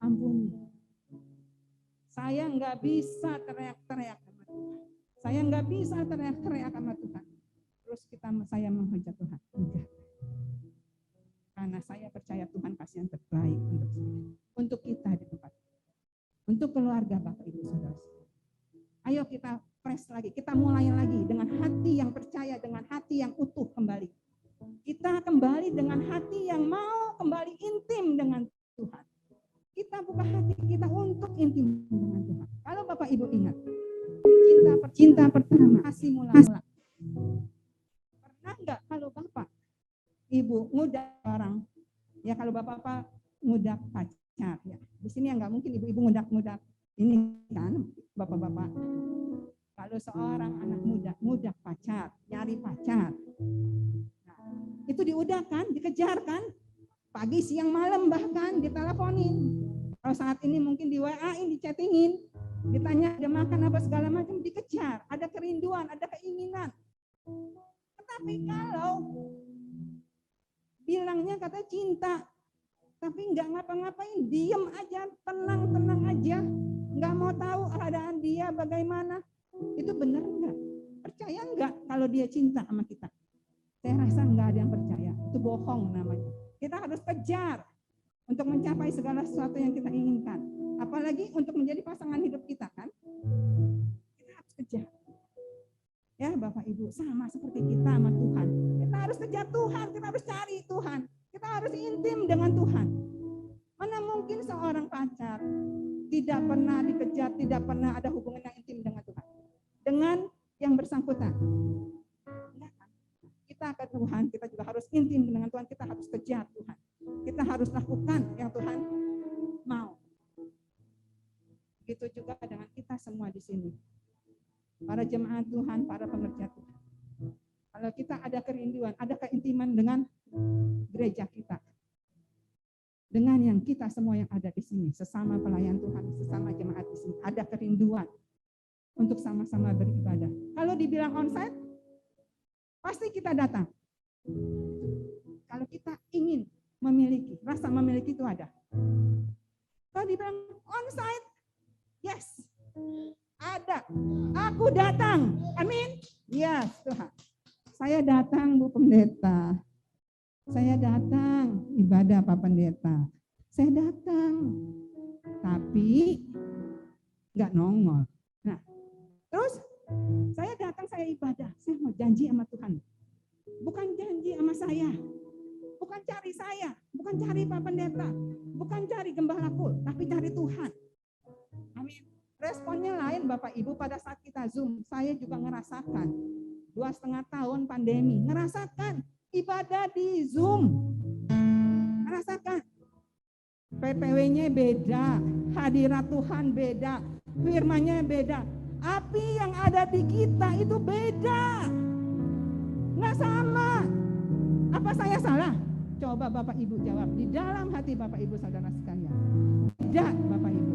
Ampuni. Saya nggak bisa teriak-teriak sama Tuhan. Saya nggak bisa teriak-teriak sama Tuhan. Terus saya menghujat Tuhan. Enggak. Karena saya percaya Tuhan pasti yang terbaik untuk saya. Untuk kita di tempat. Untuk keluarga Bapak Ibu Saudara. Ayo kita press lagi, kita mulai lagi dengan hati yang percaya, dengan hati yang utuh kembali. Kita kembali dengan hati yang mau kembali intim dengan Tuhan. Kita buka hati kita untuk intim dengan Tuhan. Kalau Bapak Ibu ingat, cinta pertama, kasih mula-mula. Pernah enggak kalau Bapak Ibu ngudak orang, ya kalau Bapak ngudak pacar, ya di sini ya nggak mungkin ibu-ibu ngudak ini kan bapak-bapak. Kalau seorang anak muda ngudak pacar, nyari pacar, nah, itu diudahkan, dikejarkan, pagi, siang, malam bahkan diteleponin. Kalau saat ini mungkin di WA-in, dichattingin, ditanya ada makan apa segala macam, dikejar, ada kerinduan, ada keinginan. Tetapi kalau bilangnya kata cinta, tapi nggak ngapa-ngapain, diem aja, tenang aja, nggak mau tahu keadaan dia bagaimana, itu benar nggak? Percaya nggak kalau dia cinta sama kita? Saya rasa nggak ada yang percaya, itu bohong namanya. Kita harus kejar untuk mencapai segala sesuatu yang kita inginkan, apalagi untuk menjadi pasangan hidup kita kan? Kita harus kejar. Ya Bapak Ibu, sama seperti kita sama Tuhan. Kita harus kejar Tuhan, kita harus cari Tuhan. Kita harus intim dengan Tuhan. Mana mungkin seorang pacar tidak pernah dikejar, tidak pernah ada hubungan yang intim dengan Tuhan. Dengan yang bersangkutan. Kita ke Tuhan, kita juga harus intim dengan Tuhan, kita harus kejar Tuhan. Kita harus lakukan yang Tuhan mau. Begitu juga dengan kita semua di sini. Para jemaat Tuhan, para pengerja Tuhan. Kalau kita ada kerinduan, ada keintiman dengan gereja kita. Dengan yang kita semua yang ada di sini, sesama pelayan Tuhan, sesama jemaat di sini, ada kerinduan untuk sama-sama beribadah. Kalau dibilang onsite, pasti kita datang. Kalau kita ingin memiliki, rasa memiliki itu ada. Kalau dibilang onsite, yes, ada. Aku datang. Amin. Yes, Tuhan. Saya datang, Bu Pendeta. Saya datang ibadah Pak Pendeta. Saya datang. Tapi nggak nongol. Nah, terus saya datang, saya ibadah. Saya mau janji sama Tuhan. Bukan janji sama saya. Bukan cari saya. Bukan cari Pak Pendeta. Bukan cari gembala kul. Tapi cari Tuhan. Amin. Responnya lain Bapak Ibu pada saat kita Zoom. Saya juga ngerasakan 2,5 tahun pandemi. Ngerasakan ibadah di Zoom. Ngerasakan. PPW-nya beda. Hadirat Tuhan beda. Firman-nya beda. Api yang ada di kita itu beda. Nggak sama. Apa saya salah? Coba Bapak Ibu jawab. Di dalam hati Bapak Ibu saudara sekalian. Beda Bapak Ibu.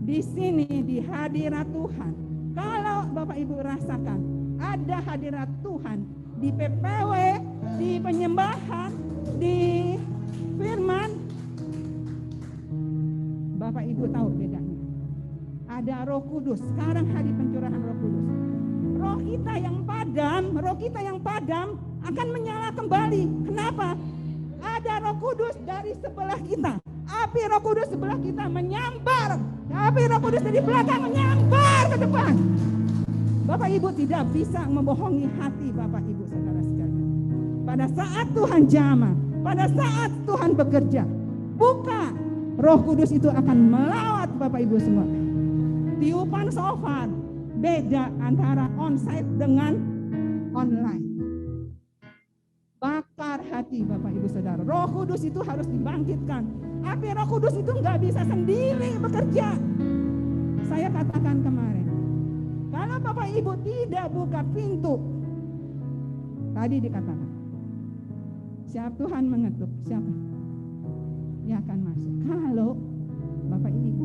Di sini di hadirat Tuhan. Kalau Bapak Ibu rasakan ada hadirat Tuhan di PPW, di penyembahan, di firman, Bapak Ibu tahu bedanya. Ada Roh Kudus. Sekarang hari pencurahan Roh Kudus. Roh kita yang padam akan menyala kembali. Kenapa? Ada Roh Kudus dari sebelah kita. Api Roh Kudus sebelah kita menyambar. Api Roh Kudus dari belakang menyambar ke depan. Bapak Ibu tidak bisa membohongi hati Bapak Ibu saudara sekalian. Pada saat Tuhan jamah, pada saat Tuhan bekerja, buka, Roh Kudus itu akan melawat Bapak Ibu semua. Tiupan shofar beda antara onsite dengan online. Bakar hati Bapak Ibu Saudara. Roh Kudus itu harus dibangkitkan. Api Roh Kudus itu nggak bisa sendiri bekerja. Saya katakan kemarin, kalau Bapak Ibu tidak buka pintu, tadi dikatakan, siapa Tuhan mengetuk, siapa yang akan masuk. Kalau Bapak Ibu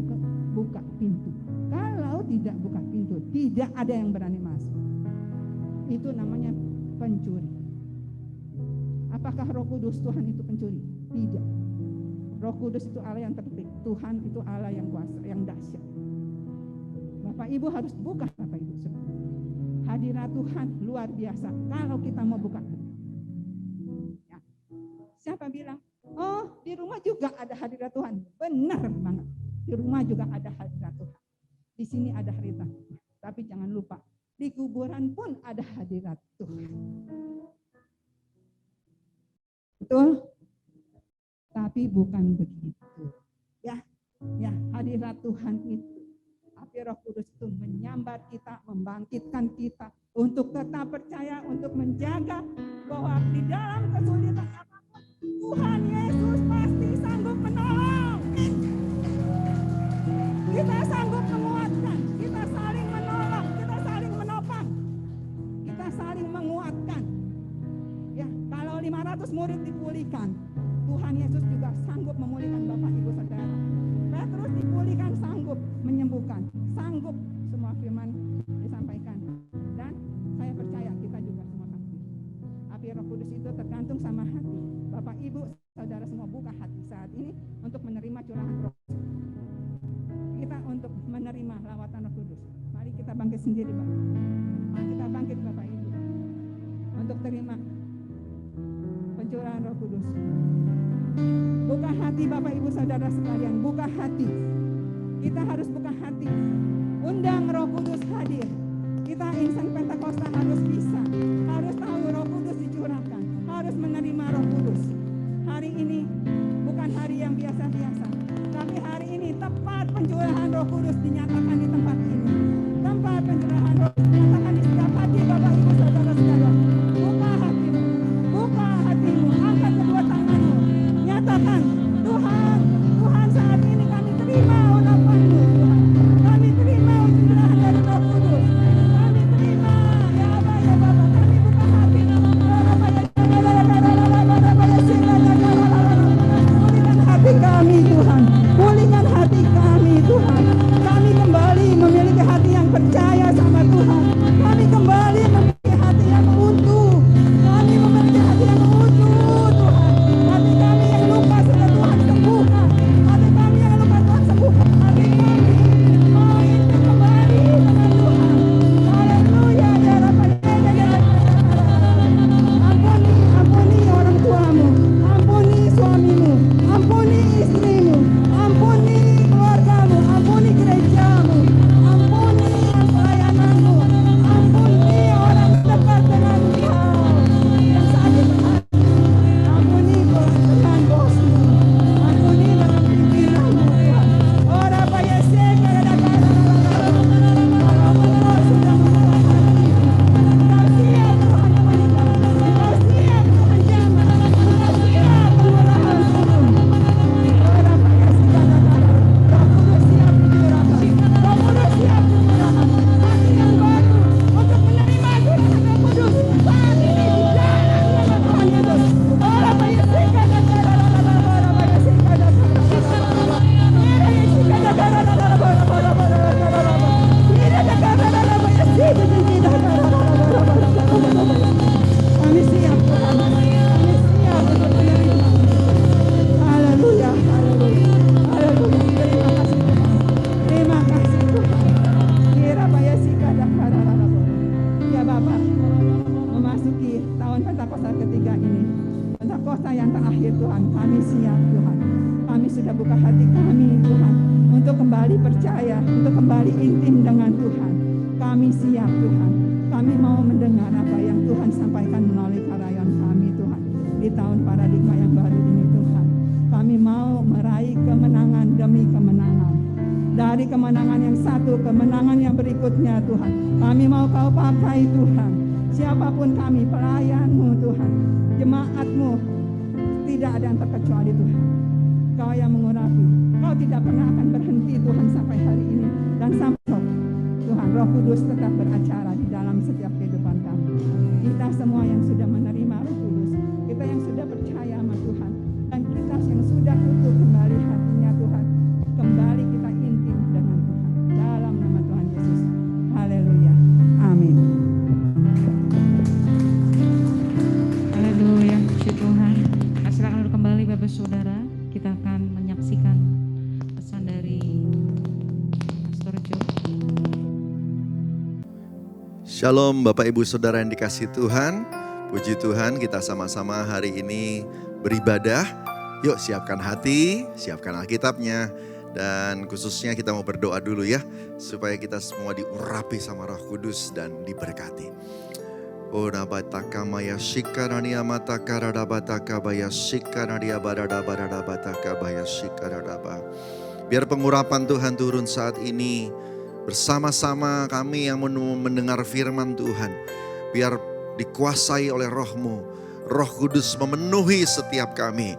buka pintu. Kalau tidak buka pintu, tidak ada yang berani masuk. Itu namanya pencuri. Apakah Roh Kudus Tuhan itu pencuri? Tidak. Roh Kudus itu Allah yang tertib. Tuhan itu Allah yang kuasa, yang dahsyat. Bapak Ibu harus buka, Bapak Ibu. Hadirat Tuhan luar biasa kalau kita mau buka hati. Ya. Siapa bilang, oh di rumah juga ada hadirat Tuhan. Benar banget. Di rumah juga ada hadirat Tuhan. Di sini ada hadirat Tuhan. Tapi jangan lupa, di kuburan pun ada hadirat Tuhan. Betul? Tapi bukan begitu. Ya, hadirat Tuhan itu. Tapi Roh Kudus itu menyambar kita, membangkitkan kita untuk tetap percaya, untuk menjaga bahwa di dalam kesulitan apapun Tuhan Yesus pasti sanggup menolong. Kita sanggup menguatkan, kita saling menolong, kita saling menopang, kita saling menguatkan. Ya, kalau 500 murid dipulihkan, Tuhan Yesus juga sanggup memulihkan Bapak Ibu Saudara. Petrus dipulihkan, sanggup menyembuhkan, sanggup semua firman disampaikan. Dan saya percaya kita juga semua pasti. Api Roh Kudus itu tergantung sama hati. Bapak Ibu Saudara semua buka hati saat ini untuk menerima curahan Roh Kudus. Kita untuk menerima lawatan Roh Kudus. Mari kita bangkit sendiri, Bapak. Mari kita bangkit Bapak Ibu untuk terima pencurahan Roh Kudus. Buka hati Bapak Ibu Saudara sekalian, buka hati. Kita harus buka hati. Undang Roh Kudus hadir. Kita insan Pentakosta harus bisa, harus tahu Roh Kudus dicurahkan, harus menerima Roh Kudus. Hari ini bukan hari yang biasa-biasa, tapi hari ini tepat pencurahan Roh Kudus dinyatakan di tempat ini. Tempat pencurahan Roh Kudus dinyatakan di setiap hati Bapak Ibu Saudara sekalian. Buka hatimu, angkat kedua tanganmu. Nyatakan, Tuhan, saat ini kami terima urapan-Mu, Tuhan. Kami terima curahan dari Roh Kudus. Kami terima, ya Aba, ya Bapa. Kami buka hati. Pulihkan hati kami, Tuhan. Pulihkan hati kami, Tuhan. Kami kembali memiliki hati yang percaya sama Tuhan. Kami kembali memiliki hati yang utuh. Kami memiliki hati yang utuh, Tuhan. Hati kami yang luka sudah Tuhan sembuhkan. Hati kami yang luka Tuhan sembuhkan. Hati kami mau itu kembali dengan Tuhan. Haleluya, ya Rabbal Alamin. Ampuni orang tuamu, ampuni suamimu, ampuni istrimu, ampuni keluargamu, ampuni gerejamu, ampuni pelayananmu, ampuni orang dekat dengan Engkau yang sakit hati, ampuni dengan bosmu, ampuni dengan pimpinanmu, Tuhan. Ora bayase kadang-kadang sudah mengalami. Kau siap Tuhan menikah, kau siap Tuhan jamah, kau siap pengurahan turun. Ora bayase kadang-kadang, Roh Kudus siap dicurahkan, Roh Kudus siap dicurahkan. Hati yang baru untuk menerima curahan Roh Kudus saat ini di dalam nama Tuhan Yesus. Ora bayase kadang-kadang, ora bayase kami siap Tuhan, kami siap untuk menerima. Haleluya, haleluya, haleluya. Terima kasih Tuhan, terima kasih Tuhan. Kira bayasi kadang-kadang. Ya Bapak, memasuki tahun Pentakosta ketiga ini, Pentakosta yang terakhir Tuhan, kami siap Tuhan. Kami sudah buka hati kami Tuhan untuk kembali percaya, untuk kembali intim dengan Tuhan. Kami siap Tuhan. Kami mau mendengar apa yang Tuhan sampaikan melalui karyan kami Tuhan di tahun paradigma yang baru ini Tuhan. Kami mau meraih kemenangan demi kemenangan. Dari kemenangan yang satu, kemenangan yang berikutnya Tuhan. Kami mau Kau pakai Tuhan. Siapapun kami, pelayan-Mu Tuhan, jemaat-Mu, tidak ada yang terkecuali Tuhan. Kau yang mengurapi. Kau tidak pernah akan berhenti Tuhan sampai hari ini. Dan sampai Tuhan, Roh Kudus tetap beracara di dalam setiap kehidupan kami. Kita semua yang sudah menerima Roh Kudus, kita yang sudah percaya sama Tuhan, dan kita yang sudah tutup kembali hatinya Tuhan, kembali kita intim dengan Shalom Bapak Ibu Saudara yang dikasihi Tuhan. Puji Tuhan kita sama-sama hari ini beribadah. Yuk siapkan hati, siapkan Alkitabnya. Dan khususnya kita mau berdoa dulu ya. Supaya kita semua diurapi sama Roh Kudus dan diberkati. Oh nabataka maya shikarania mataka radabataka baya shikaradia baradabataka baya shikaradaba. Biar pengurapan Tuhan turun saat ini. Bersama-sama kami yang mendengar firman Tuhan. Biar dikuasai oleh Roh-Mu. Roh Kudus memenuhi setiap kami.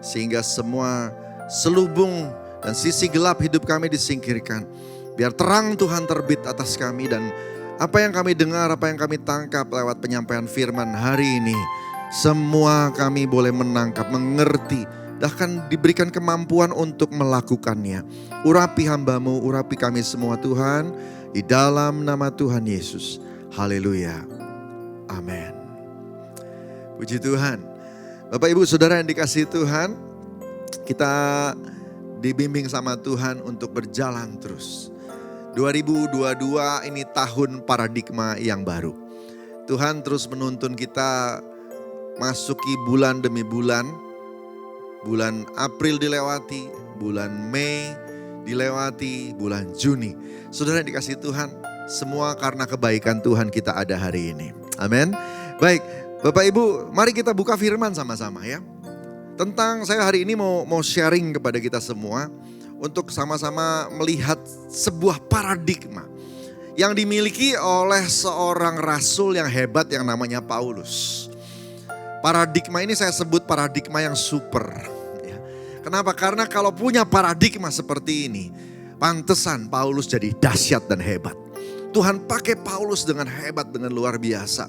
Sehingga semua selubung dan sisi gelap hidup kami disingkirkan. Biar terang Tuhan terbit atas kami. Dan apa yang kami dengar, apa yang kami tangkap lewat penyampaian firman hari ini. Semua kami boleh menangkap, mengerti. Bahkan diberikan kemampuan untuk melakukannya. Urapi hamba-Mu, urapi kami semua Tuhan. Di dalam nama Tuhan Yesus. Haleluya. Amin. Puji Tuhan. Bapak Ibu Saudara yang dikasihi Tuhan. Kita dibimbing sama Tuhan untuk berjalan terus. 2022 ini tahun paradigma yang baru. Tuhan terus menuntun kita masuki bulan demi bulan. Bulan April dilewati, bulan Mei dilewati, bulan Juni. Saudara yang dikasihi Tuhan, semua karena kebaikan Tuhan kita ada hari ini. Amin. Baik, Bapak Ibu, mari kita buka firman sama-sama ya. Tentang saya hari ini mau sharing kepada kita semua untuk sama-sama melihat sebuah paradigma yang dimiliki oleh seorang rasul yang hebat yang namanya Paulus. Paradigma ini saya sebut paradigma yang super. Kenapa? Karena kalau punya paradigma seperti ini, pantesan Paulus jadi dahsyat dan hebat. Tuhan pakai Paulus dengan hebat, dengan luar biasa.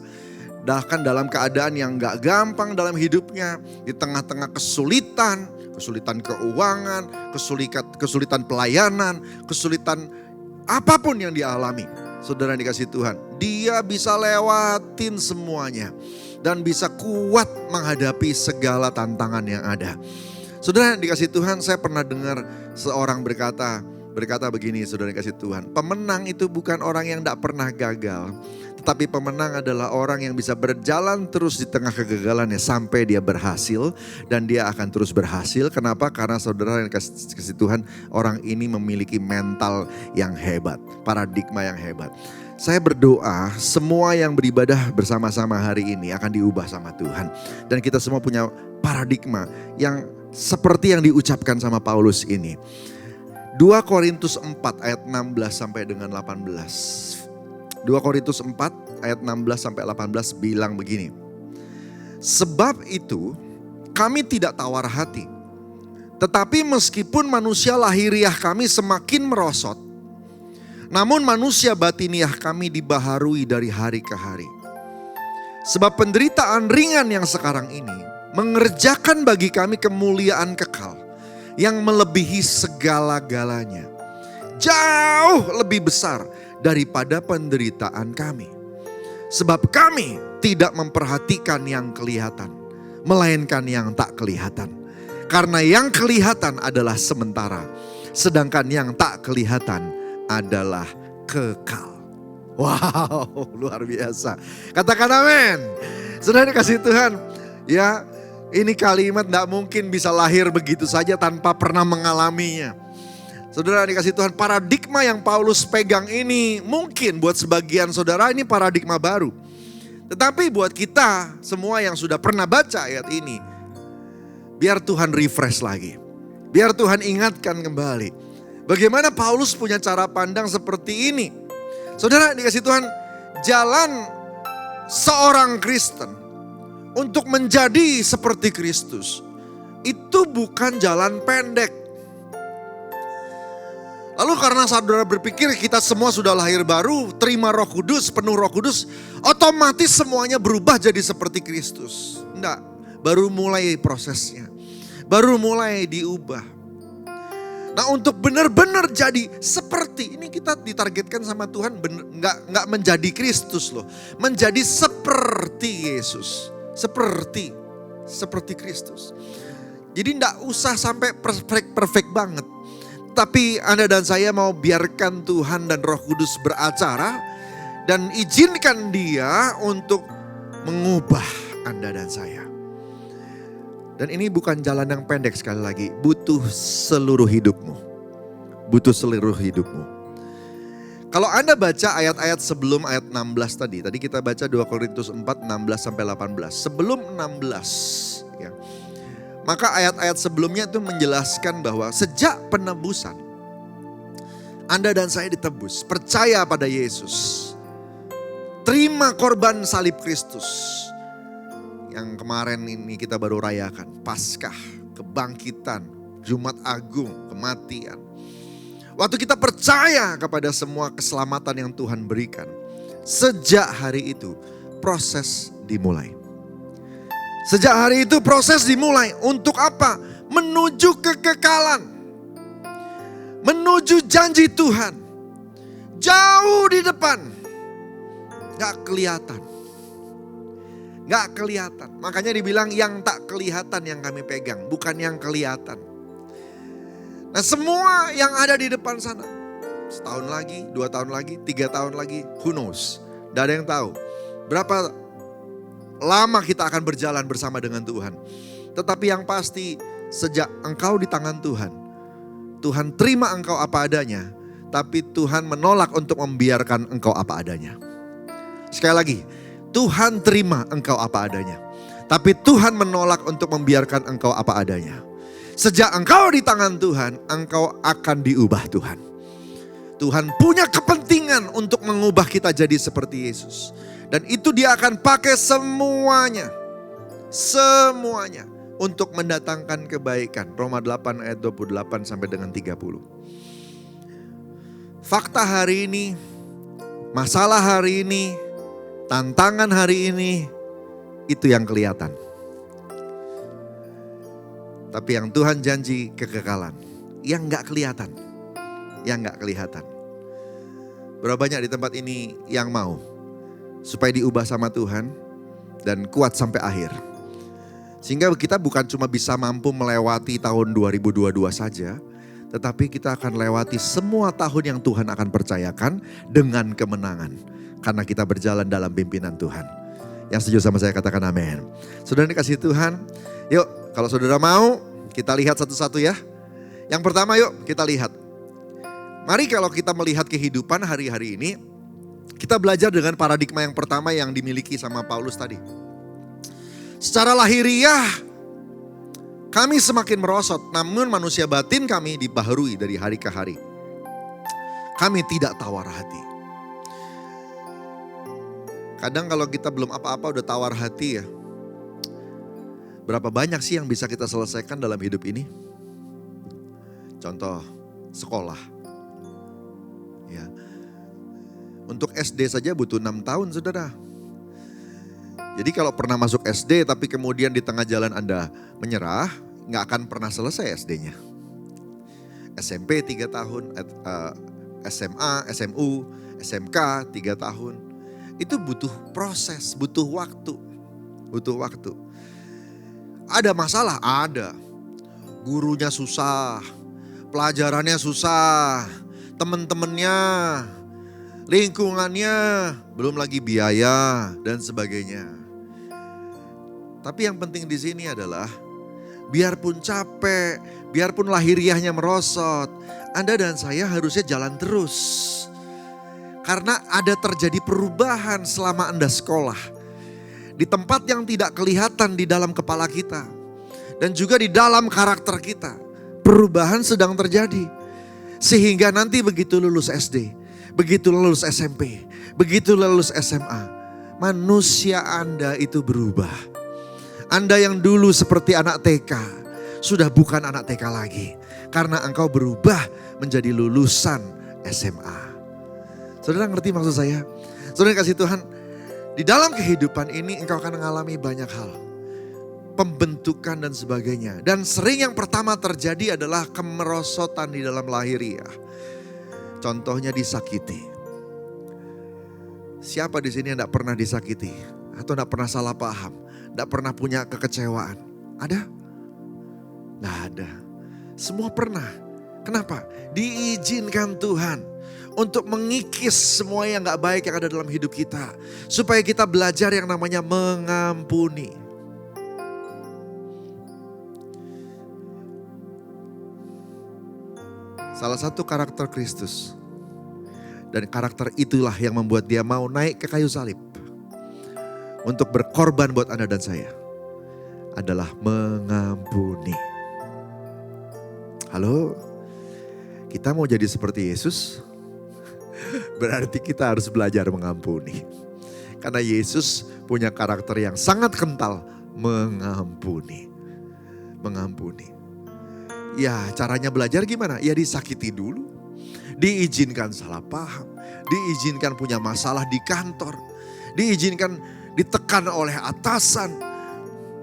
Bahkan dalam keadaan yang gak gampang dalam hidupnya, di tengah-tengah kesulitan keuangan, kesulitan pelayanan, kesulitan apapun yang dialami. Saudara yang dikasihi Tuhan, dia bisa lewatin semuanya. Dan bisa kuat menghadapi segala tantangan yang ada. Saudara yang dikasihi Tuhan, saya pernah dengar seorang berkata begini, saudara yang dikasihi Tuhan. Pemenang itu bukan orang yang tidak pernah gagal. Tetapi pemenang adalah orang yang bisa berjalan terus di tengah kegagalannya sampai dia berhasil. Dan dia akan terus berhasil. Kenapa? Karena saudara yang dikasihi Tuhan, orang ini memiliki mental yang hebat. Paradigma yang hebat. Saya berdoa semua yang beribadah bersama-sama hari ini akan diubah sama Tuhan. Dan kita semua punya paradigma yang seperti yang diucapkan sama Paulus ini. 2 Korintus 4 ayat 16 sampai dengan 18. 2 Korintus 4 ayat 16 sampai 18 bilang begini. Sebab itu kami tidak tawar hati. Tetapi meskipun manusia lahiriah kami semakin merosot. Namun manusia batiniah kami dibaharui dari hari ke hari. Sebab penderitaan ringan yang sekarang ini mengerjakan bagi kami kemuliaan kekal yang melebihi segala-galanya. Jauh lebih besar daripada penderitaan kami. Sebab kami tidak memperhatikan yang kelihatan, melainkan yang tak kelihatan. Karena yang kelihatan adalah sementara, sedangkan yang tak kelihatan adalah kekal. Wow, luar biasa. Katakan amin. Saudara kasih Tuhan, ya. Ini kalimat tidak mungkin bisa lahir begitu saja tanpa pernah mengalaminya. Saudara dikasih Tuhan, paradigma yang Paulus pegang ini mungkin buat sebagian saudara ini paradigma baru. Tetapi buat kita semua yang sudah pernah baca ayat ini, biar Tuhan refresh lagi. Biar Tuhan ingatkan kembali. Bagaimana Paulus punya cara pandang seperti ini. Saudara dikasih Tuhan, jalan seorang Kristen untuk menjadi seperti Kristus, itu bukan jalan pendek. Lalu karena saudara berpikir kita semua sudah lahir baru, terima Roh Kudus, penuh Roh Kudus, otomatis semuanya berubah jadi seperti Kristus. Enggak, baru mulai prosesnya, baru mulai diubah. Nah untuk benar-benar jadi seperti, ini kita ditargetkan sama Tuhan enggak menjadi Kristus loh, menjadi seperti Yesus. Seperti Kristus. Jadi enggak usah sampai perfect banget. Tapi Anda dan saya mau biarkan Tuhan dan Roh Kudus beracara Dan izinkan Dia untuk mengubah Anda dan saya. Dan ini bukan jalan yang pendek, sekali lagi. Butuh seluruh hidupmu. Butuh seluruh hidupmu. Kalau Anda baca ayat-ayat sebelum ayat 16 tadi kita baca 2 Korintus 4, 16 sampai 18. Sebelum 16, ya, maka ayat-ayat sebelumnya itu menjelaskan bahwa sejak penebusan, Anda dan saya ditebus, percaya pada Yesus. Terima korban salib Kristus. Yang kemarin ini kita baru rayakan. Paskah, kebangkitan, Jumat Agung, kematian. Waktu kita percaya kepada semua keselamatan yang Tuhan berikan. Sejak hari itu proses dimulai. Sejak hari itu proses dimulai. Untuk apa? Menuju kekekalan. Menuju janji Tuhan. Jauh di depan. Gak kelihatan. Gak kelihatan. Makanya dibilang yang tak kelihatan yang kami pegang. Bukan yang kelihatan. Nah semua yang ada di depan sana. Setahun lagi, 2 tahun lagi, 3 tahun lagi. Who knows? Gak ada yang tahu. Berapa lama kita akan berjalan bersama dengan Tuhan. Tetapi yang pasti sejak engkau di tangan Tuhan. Tuhan terima engkau apa adanya. Tapi Tuhan menolak untuk membiarkan engkau apa adanya. Sekali lagi, Tuhan terima engkau apa adanya. Tapi Tuhan menolak untuk membiarkan engkau apa adanya. Sejak engkau di tangan Tuhan, engkau akan diubah Tuhan. Tuhan punya kepentingan untuk mengubah kita jadi seperti Yesus. Dan itu Dia akan pakai semuanya. Semuanya. Untuk mendatangkan kebaikan. Roma 8 ayat 28 sampai dengan 30. Fakta hari ini, masalah hari ini, tantangan hari ini, itu yang kelihatan. Tapi yang Tuhan janji kekekalan, yang gak kelihatan. Yang gak kelihatan. Berapa banyak di tempat ini yang mau supaya diubah sama Tuhan dan kuat sampai akhir. Sehingga kita bukan cuma bisa mampu melewati tahun 2022 saja, tetapi kita akan lewati semua tahun yang Tuhan akan percayakan dengan kemenangan. Karena kita berjalan dalam pimpinan Tuhan. Yang setuju sama saya katakan amin. Saudara dikasih Tuhan, yuk kalau saudara mau kita lihat satu-satu ya. Yang pertama yuk kita lihat. Mari kalau kita melihat kehidupan hari-hari ini, kita belajar dengan paradigma yang pertama yang dimiliki sama Paulus tadi. Secara lahiriah kami semakin merosot, namun manusia batin kami dibaharui dari hari ke hari. Kami tidak tawar hati. Kadang kalau kita belum apa-apa udah tawar hati ya. Berapa banyak sih yang bisa kita selesaikan dalam hidup ini? Contoh, sekolah. Ya. Untuk SD saja butuh 6 tahun saudara. Jadi kalau pernah masuk SD tapi kemudian di tengah jalan Anda menyerah, gak akan pernah selesai SD-nya. SMP 3 tahun, SMA, SMU, SMK 3 tahun. Itu butuh proses, butuh waktu. Butuh waktu. Ada masalah? Ada. Gurunya susah, pelajarannya susah, teman-temannya, lingkungannya, belum lagi biaya dan sebagainya. Tapi yang penting di sini adalah biarpun capek, biarpun lahiriahnya merosot, Anda dan saya harusnya jalan terus. Karena ada terjadi perubahan selama Anda sekolah. Di tempat yang tidak kelihatan di dalam kepala kita. Dan juga di dalam karakter kita. Perubahan sedang terjadi. Sehingga nanti begitu lulus SD. Begitu lulus SMP. Begitu lulus SMA. Manusia Anda itu berubah. Anda yang dulu seperti anak TK. Sudah bukan anak TK lagi. Karena engkau berubah menjadi lulusan SMA. Saudara ngerti maksud saya? Saudara kasih Tuhan, di dalam kehidupan ini engkau akan mengalami banyak hal. Pembentukan dan sebagainya. Dan sering yang pertama terjadi adalah kemerosotan di dalam lahiriah. Contohnya disakiti. Siapa di sini yang tidak pernah disakiti? Atau tidak pernah salah paham? Tidak pernah punya kekecewaan? Ada? Tidak ada. Semua pernah. Kenapa? Diizinkan Tuhan untuk mengikis semua yang gak baik yang ada dalam hidup kita. Supaya kita belajar yang namanya mengampuni. Salah satu karakter Kristus. Dan karakter itulah yang membuat dia mau naik ke kayu salib. Untuk berkorban buat Anda dan saya. Adalah mengampuni. Halo? Kita mau jadi seperti Yesus? Berarti kita harus belajar mengampuni. Karena Yesus punya karakter yang sangat kental. Mengampuni. Mengampuni. Ya caranya belajar gimana? Ya disakiti dulu. Diizinkan salah paham. Diizinkan punya masalah di kantor. Diizinkan ditekan oleh atasan.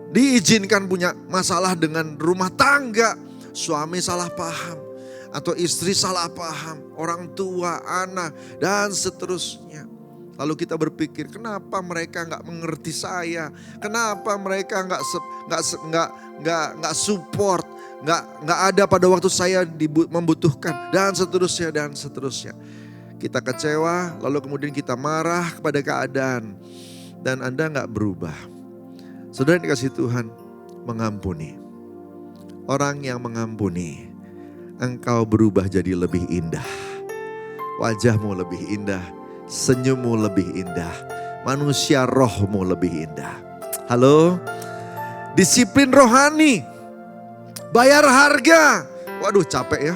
Diizinkan punya masalah dengan rumah tangga. Suami salah paham. Atau istri salah paham. Orang tua, anak, dan seterusnya. Lalu kita berpikir, kenapa mereka gak mengerti saya? Kenapa mereka gak support? Nggak ada pada waktu saya membutuhkan, dan seterusnya dan seterusnya. Kita kecewa, lalu kemudian kita marah kepada keadaan, dan Anda nggak berubah. Saudara yang dikasihi Tuhan, mengampuni. Orang yang mengampuni, engkau berubah jadi lebih indah. Wajahmu lebih indah, senyummu lebih indah, manusia rohmu lebih indah. Halo, disiplin rohani. Bayar harga. Waduh capek ya.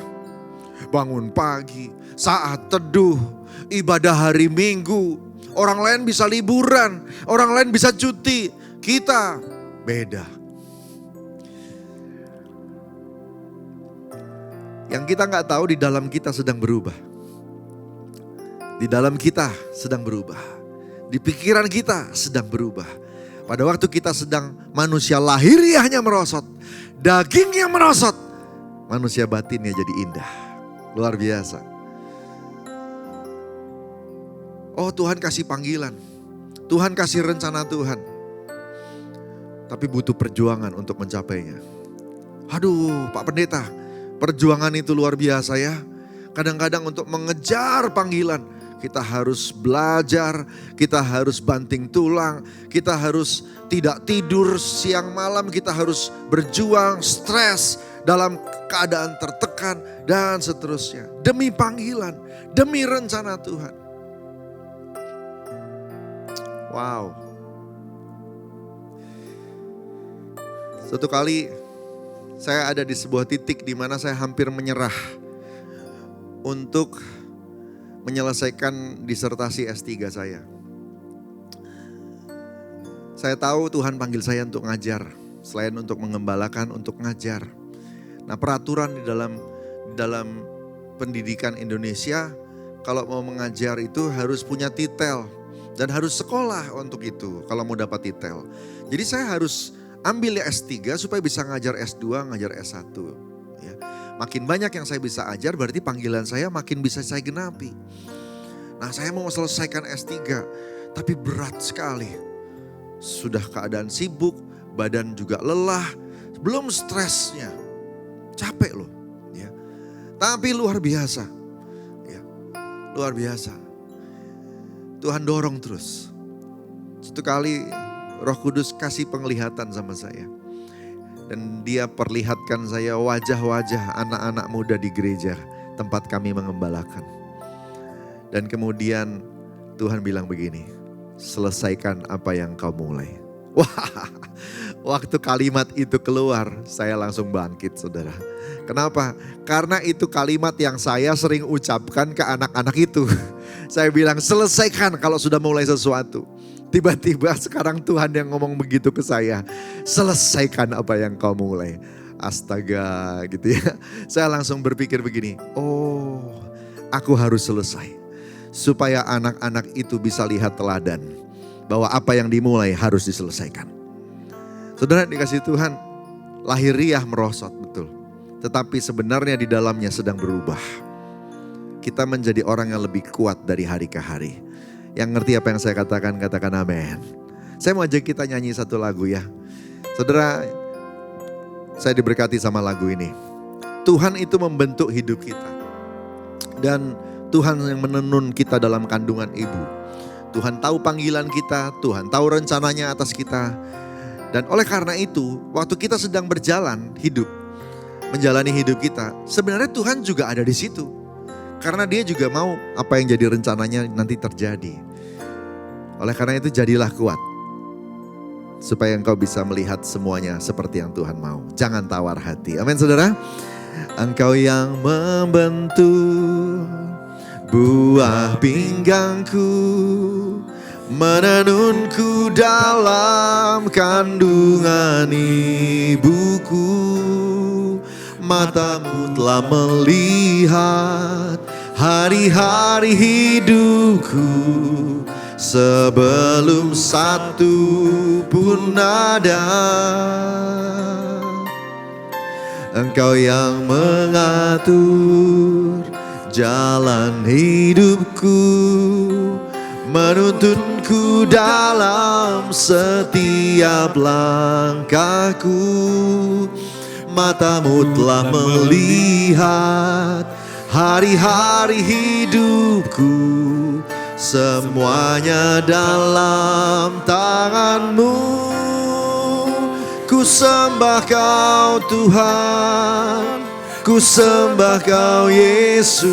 Bangun pagi, saat teduh, ibadah hari Minggu. Orang lain bisa liburan, orang lain bisa cuti. Kita beda. Yang kita gak tahu di dalam kita sedang berubah. Di dalam kita sedang berubah. Di pikiran kita sedang berubah. Pada waktu kita sedang manusia lahiriahnya merosot. Dagingnya merosot. Manusia batinnya jadi indah. Luar biasa. Oh Tuhan kasih panggilan. Tuhan kasih rencana Tuhan. Tapi butuh perjuangan untuk mencapainya. Aduh Pak Pendeta. Perjuangan itu luar biasa ya. Kadang-kadang untuk mengejar panggilan. Kita harus belajar, kita harus banting tulang, kita harus tidak tidur siang malam, kita harus berjuang, stres dalam keadaan tertekan dan seterusnya. Demi panggilan, demi rencana Tuhan. Wow. Suatu kali saya ada di sebuah titik di mana saya hampir menyerah untuk menyelesaikan disertasi S3 saya. Saya tahu Tuhan panggil saya untuk ngajar. Selain untuk mengembalakan, untuk ngajar. Nah peraturan di dalam pendidikan Indonesia, kalau mau mengajar itu harus punya titel. Dan harus sekolah untuk itu, kalau mau dapat titel. Jadi saya harus ambil S3 supaya bisa ngajar S2, ngajar S1. Ya. Makin banyak yang saya bisa ajar, berarti panggilan saya makin bisa saya genapi. Nah saya mau selesaikan S3, tapi berat sekali. Sudah keadaan sibuk, badan juga lelah, belum stresnya. Capek loh. Ya. Tapi luar biasa. Ya. Luar biasa. Tuhan dorong terus. Satu kali Roh Kudus kasih penglihatan sama saya. Dan dia perlihatkan saya wajah-wajah anak-anak muda di gereja tempat kami mengembalakan. Dan kemudian Tuhan bilang begini, selesaikan apa yang kau mulai. Wah, waktu kalimat itu keluar, saya langsung bangkit saudara. Kenapa? Karena itu kalimat yang saya sering ucapkan ke anak-anak itu. Saya bilang selesaikan kalau sudah mulai sesuatu. Tiba-tiba sekarang Tuhan yang ngomong begitu ke saya. Selesaikan apa yang kau mulai. Astaga gitu ya. Saya langsung berpikir begini. Oh aku harus selesai. Supaya anak-anak itu bisa lihat teladan. Bahwa apa yang dimulai harus diselesaikan. Saudara dikasih Tuhan. Lahiriah merosot betul. Tetapi sebenarnya di dalamnya sedang berubah. Kita menjadi orang yang lebih kuat dari hari ke hari. Yang ngerti apa yang saya katakan, katakan amin. Saya mau ajak kita nyanyi satu lagu ya. Saudara, saya diberkati sama lagu ini. Tuhan itu membentuk hidup kita. Dan Tuhan yang menenun kita dalam kandungan ibu. Tuhan tahu panggilan kita, Tuhan tahu rencananya atas kita. Dan oleh karena itu, waktu kita sedang berjalan hidup, menjalani hidup kita, sebenarnya Tuhan juga ada di situ. Karena dia juga mau apa yang jadi rencananya nanti terjadi. Oleh karena itu jadilah kuat. Supaya engkau bisa melihat semuanya seperti yang Tuhan mau. Jangan tawar hati. Amin saudara. Engkau yang membentuk buah pinggangku, menenunku dalam kandungan ibuku. Matamu telah melihat hari-hari hidupku, sebelum satu pun ada. Engkau yang mengatur jalan hidupku, menuntunku dalam setiap langkahku. Matamu telah melihat hari-hari hidupku, semuanya dalam tanganmu. Ku sembah kau Tuhan, ku sembah kau Yesus,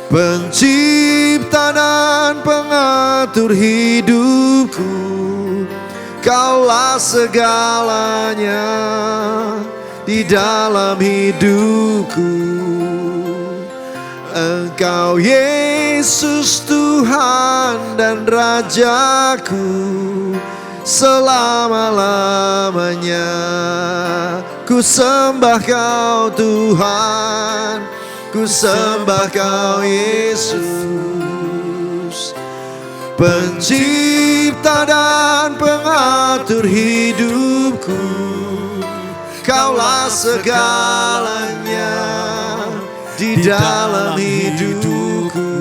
pencipta dan pengatur hidupku. Kaulah segalanya di dalam hidupku. Engkau Yesus Tuhan dan Rajaku, selama-lamanya. Ku sembah kau Tuhan, ku sembah kau Yesus, pencipta dan pengatur hidupku. Kaulah segalanya di dalam hidupku.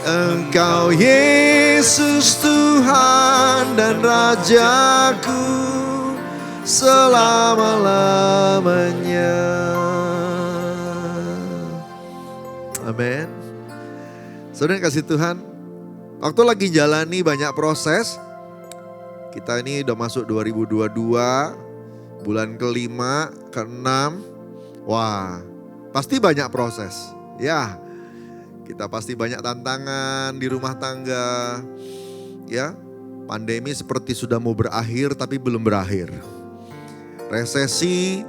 Engkau Yesus Tuhan dan Rajaku, selama-lamanya. Amin. Saudara kasih Tuhan, waktu lagi jalani banyak proses. Kita ini udah masuk 2022, bulan ke-5, ke-6. Wah, pasti banyak proses. Ya, kita pasti banyak tantangan di rumah tangga. Ya, pandemi seperti sudah mau berakhir tapi belum berakhir. Resesi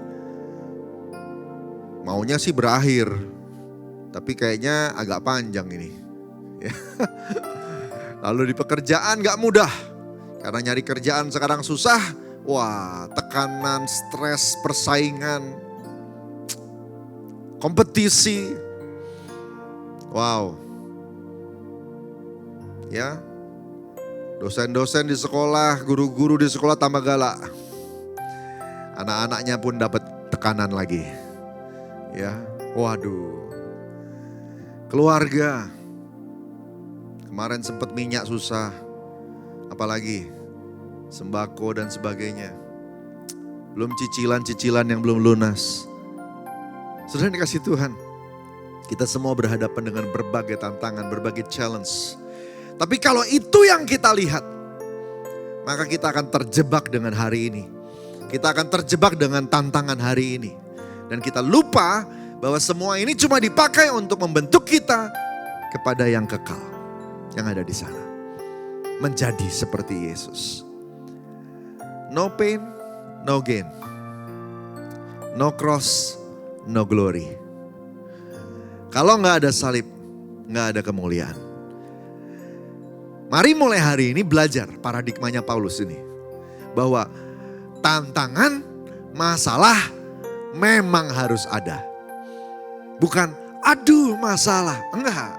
maunya sih berakhir, tapi kayaknya agak panjang ini. Ya. Lalu di pekerjaan gak mudah, karena nyari kerjaan sekarang susah. Wah, tekanan, stres, persaingan, kompetisi. Wow. Ya. Dosen-dosen di sekolah, guru-guru di sekolah tambah galak. Anak-anaknya pun dapat tekanan lagi. Ya. Waduh. Keluarga. Kemarin sempat minyak susah. Apalagi sembako dan sebagainya. Belum cicilan-cicilan yang belum lunas. Saudara dikasih Tuhan, kita semua berhadapan dengan berbagai tantangan, berbagai challenge. Tapi kalau itu yang kita lihat, maka kita akan terjebak dengan hari ini. Kita akan terjebak dengan tantangan hari ini. Dan kita lupa bahwa semua ini cuma dipakai untuk membentuk kita kepada yang kekal, yang ada di sana. Menjadi seperti Yesus. No pain, no gain. No cross, no glory. Kalau gak ada salib, gak ada kemuliaan. Mari mulai hari ini belajar paradigmanya Paulus ini. Bahwa tantangan, masalah memang harus ada. Bukan aduh masalah, enggak.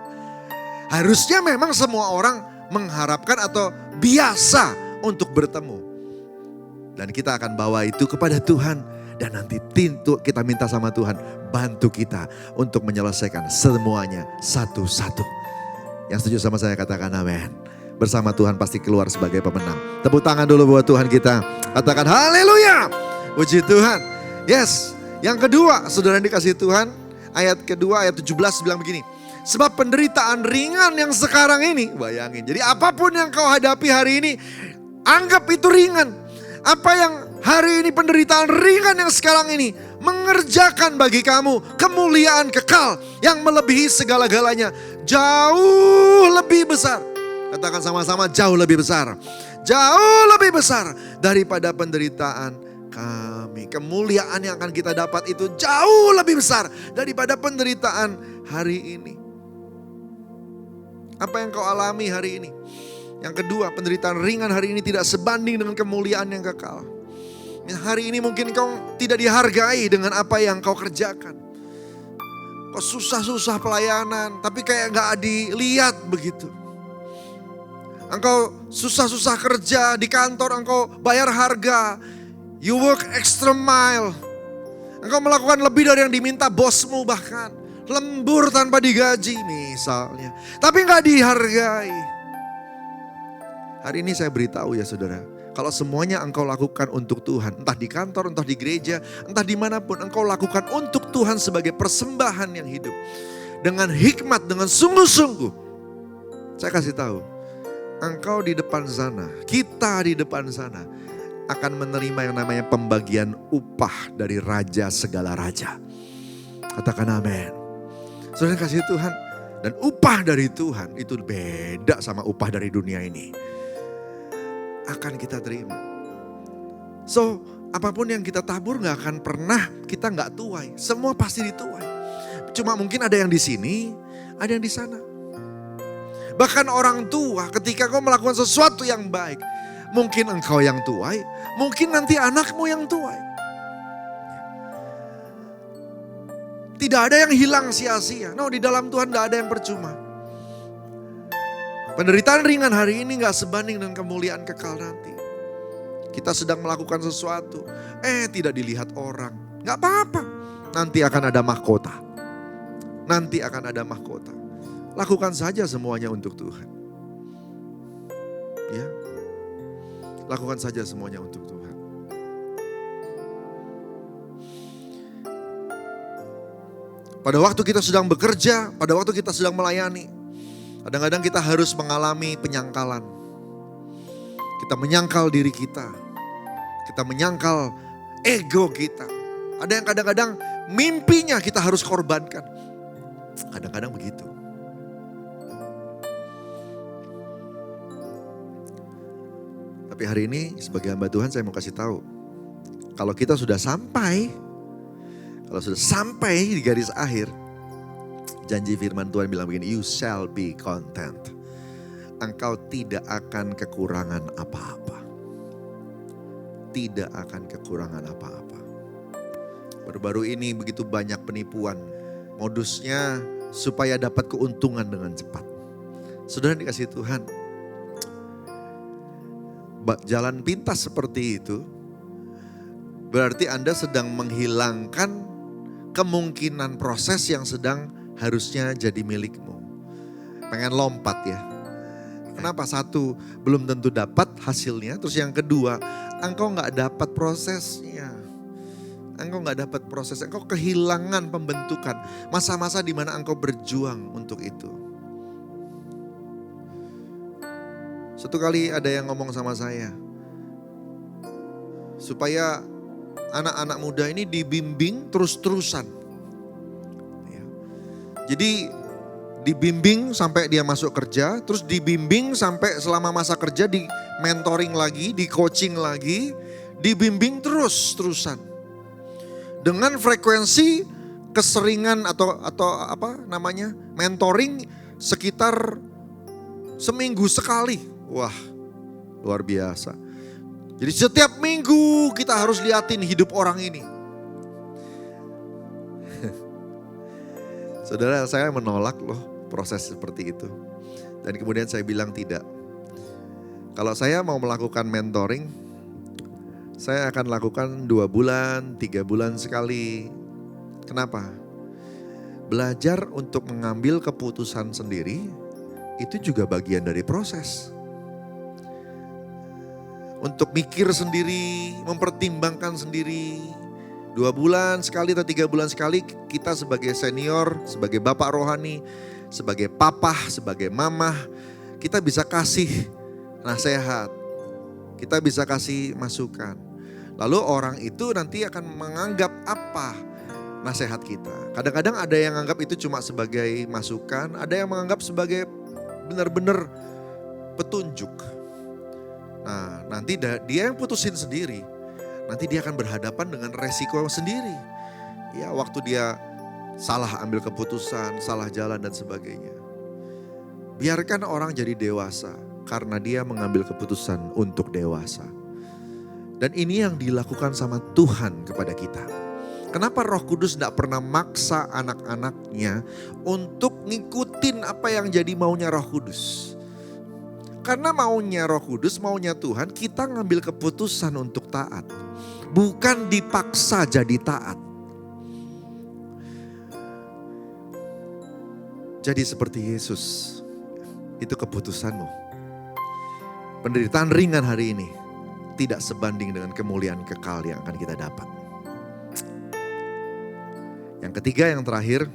Harusnya memang semua orang mengharapkan atau biasa untuk bertemu. Dan kita akan bawa itu kepada Tuhan. Dan nanti kita minta sama Tuhan, bantu kita untuk menyelesaikan semuanya satu-satu. Yang setuju sama saya katakan amin. Bersama Tuhan pasti keluar sebagai pemenang. Tepuk tangan dulu buat Tuhan kita. Katakan haleluya. Puji Tuhan. Yes. Yang kedua, saudara yang dikasih Tuhan, ayat kedua, ayat 17 bilang begini. Sebab penderitaan ringan yang sekarang ini, bayangin. Jadi apapun yang kau hadapi hari ini, anggap itu ringan. Apa yang hari ini penderitaan ringan yang sekarang ini mengerjakan bagi kamu kemuliaan kekal yang melebihi segala-galanya. Jauh lebih besar. Katakan sama-sama, jauh lebih besar. Jauh lebih besar daripada penderitaan kami. Kemuliaan yang akan kita dapat itu jauh lebih besar daripada penderitaan hari ini. Apa yang kau alami hari ini? Yang kedua, penderitaan ringan hari ini tidak sebanding dengan kemuliaan yang kekal. Hari ini mungkin kau tidak dihargai dengan apa yang kau kerjakan. Kau susah-susah pelayanan, tapi kayak gak dilihat begitu. Engkau susah-susah kerja di kantor, engkau bayar harga. You work extra mile. Engkau melakukan lebih dari yang diminta bosmu bahkan. Lembur tanpa digaji misalnya. Tapi gak dihargai. Hari ini saya beritahu ya saudara. Kalau semuanya engkau lakukan untuk Tuhan. Entah di kantor, entah di gereja, entah dimanapun. Engkau lakukan untuk Tuhan sebagai persembahan yang hidup. Dengan hikmat, dengan sungguh-sungguh. Saya kasih tahu. Engkau di depan sana, kita di depan sana. Akan menerima yang namanya pembagian upah dari Raja segala Raja. Katakan amin. Saudara kasih Tuhan. Dan upah dari Tuhan itu beda sama upah dari dunia ini. Akan kita terima. So, apapun yang kita tabur gak akan pernah kita gak tuai. Semua pasti dituai. Cuma mungkin ada yang di sini, ada yang di sana. Bahkan orang tua ketika kau melakukan sesuatu yang baik. Mungkin engkau yang tuai, mungkin nanti anakmu yang tuai. Tidak ada yang hilang sia-sia. No, di dalam Tuhan tidak ada yang percuma. Penderitaan ringan hari ini gak sebanding dengan kemuliaan kekal nanti. Kita sedang melakukan sesuatu, tidak dilihat orang. Gak apa-apa, nanti akan ada mahkota. Nanti akan ada mahkota. Lakukan saja semuanya untuk Tuhan. Ya, lakukan saja semuanya untuk Tuhan. Pada waktu kita sedang bekerja, pada waktu kita sedang melayani, kadang-kadang kita harus mengalami penyangkalan. Kita menyangkal diri kita. Kita menyangkal ego kita. Ada yang kadang-kadang mimpinya kita harus korbankan. Kadang-kadang begitu. Tapi hari ini sebagai hamba Tuhan saya mau kasih tahu. Kalau kita sudah sampai di garis akhir, janji firman Tuhan bilang begini, you shall be content. Engkau tidak akan kekurangan apa-apa. Tidak akan kekurangan apa-apa. Baru-baru ini begitu banyak penipuan. Modusnya supaya dapat keuntungan dengan cepat. Saudara dikasih Tuhan. Jalan pintas seperti itu. Berarti Anda sedang menghilangkan kemungkinan proses yang sedang harusnya jadi milikmu. Pengen lompat ya. Kenapa? Satu, belum tentu dapat hasilnya. Terus yang kedua, engkau gak dapat prosesnya. Engkau gak dapat proses, engkau kehilangan pembentukan. Masa-masa di mana engkau berjuang untuk itu. Satu kali ada yang ngomong sama saya. Supaya anak-anak muda ini dibimbing terus-terusan. Ya. Jadi dibimbing sampai dia masuk kerja, terus dibimbing sampai selama masa kerja di mentoring lagi, di coaching lagi, dibimbing terus-terusan. Dengan frekuensi keseringan atau apa namanya? Mentoring sekitar seminggu sekali. Wah, luar biasa. Jadi setiap minggu kita harus liatin hidup orang ini. Saudara, saya menolak loh proses seperti itu. Dan kemudian saya bilang tidak. Kalau saya mau melakukan mentoring, saya akan lakukan 2 bulan, 3 bulan sekali. Kenapa? Belajar untuk mengambil keputusan sendiri, itu juga bagian dari proses. Untuk mikir sendiri, mempertimbangkan sendiri. 2 bulan sekali atau 3 bulan sekali kita sebagai senior, sebagai bapak rohani, sebagai papa, sebagai mama, kita bisa kasih nasihat, kita bisa kasih masukan. Lalu orang itu nanti akan menganggap apa nasihat kita. Kadang-kadang ada yang menganggap itu cuma sebagai masukan, ada yang menganggap sebagai benar-benar petunjuk. Nah, nanti dia yang putusin sendiri. Nanti dia akan berhadapan dengan resiko sendiri. Ya, waktu dia salah ambil keputusan, salah jalan dan sebagainya. Biarkan orang jadi dewasa karena dia mengambil keputusan untuk dewasa. Dan ini yang dilakukan sama Tuhan kepada kita. Kenapa Roh Kudus tidak pernah maksa anak-anaknya untuk ngikutin apa yang jadi maunya Roh Kudus? Karena maunya Roh Kudus, maunya Tuhan, kita ngambil keputusan untuk taat. Bukan dipaksa jadi taat. Jadi seperti Yesus, itu keputusanmu. Penderitaan ringan hari ini tidak sebanding dengan kemuliaan kekal yang akan kita dapat. Yang ketiga, yang terakhir,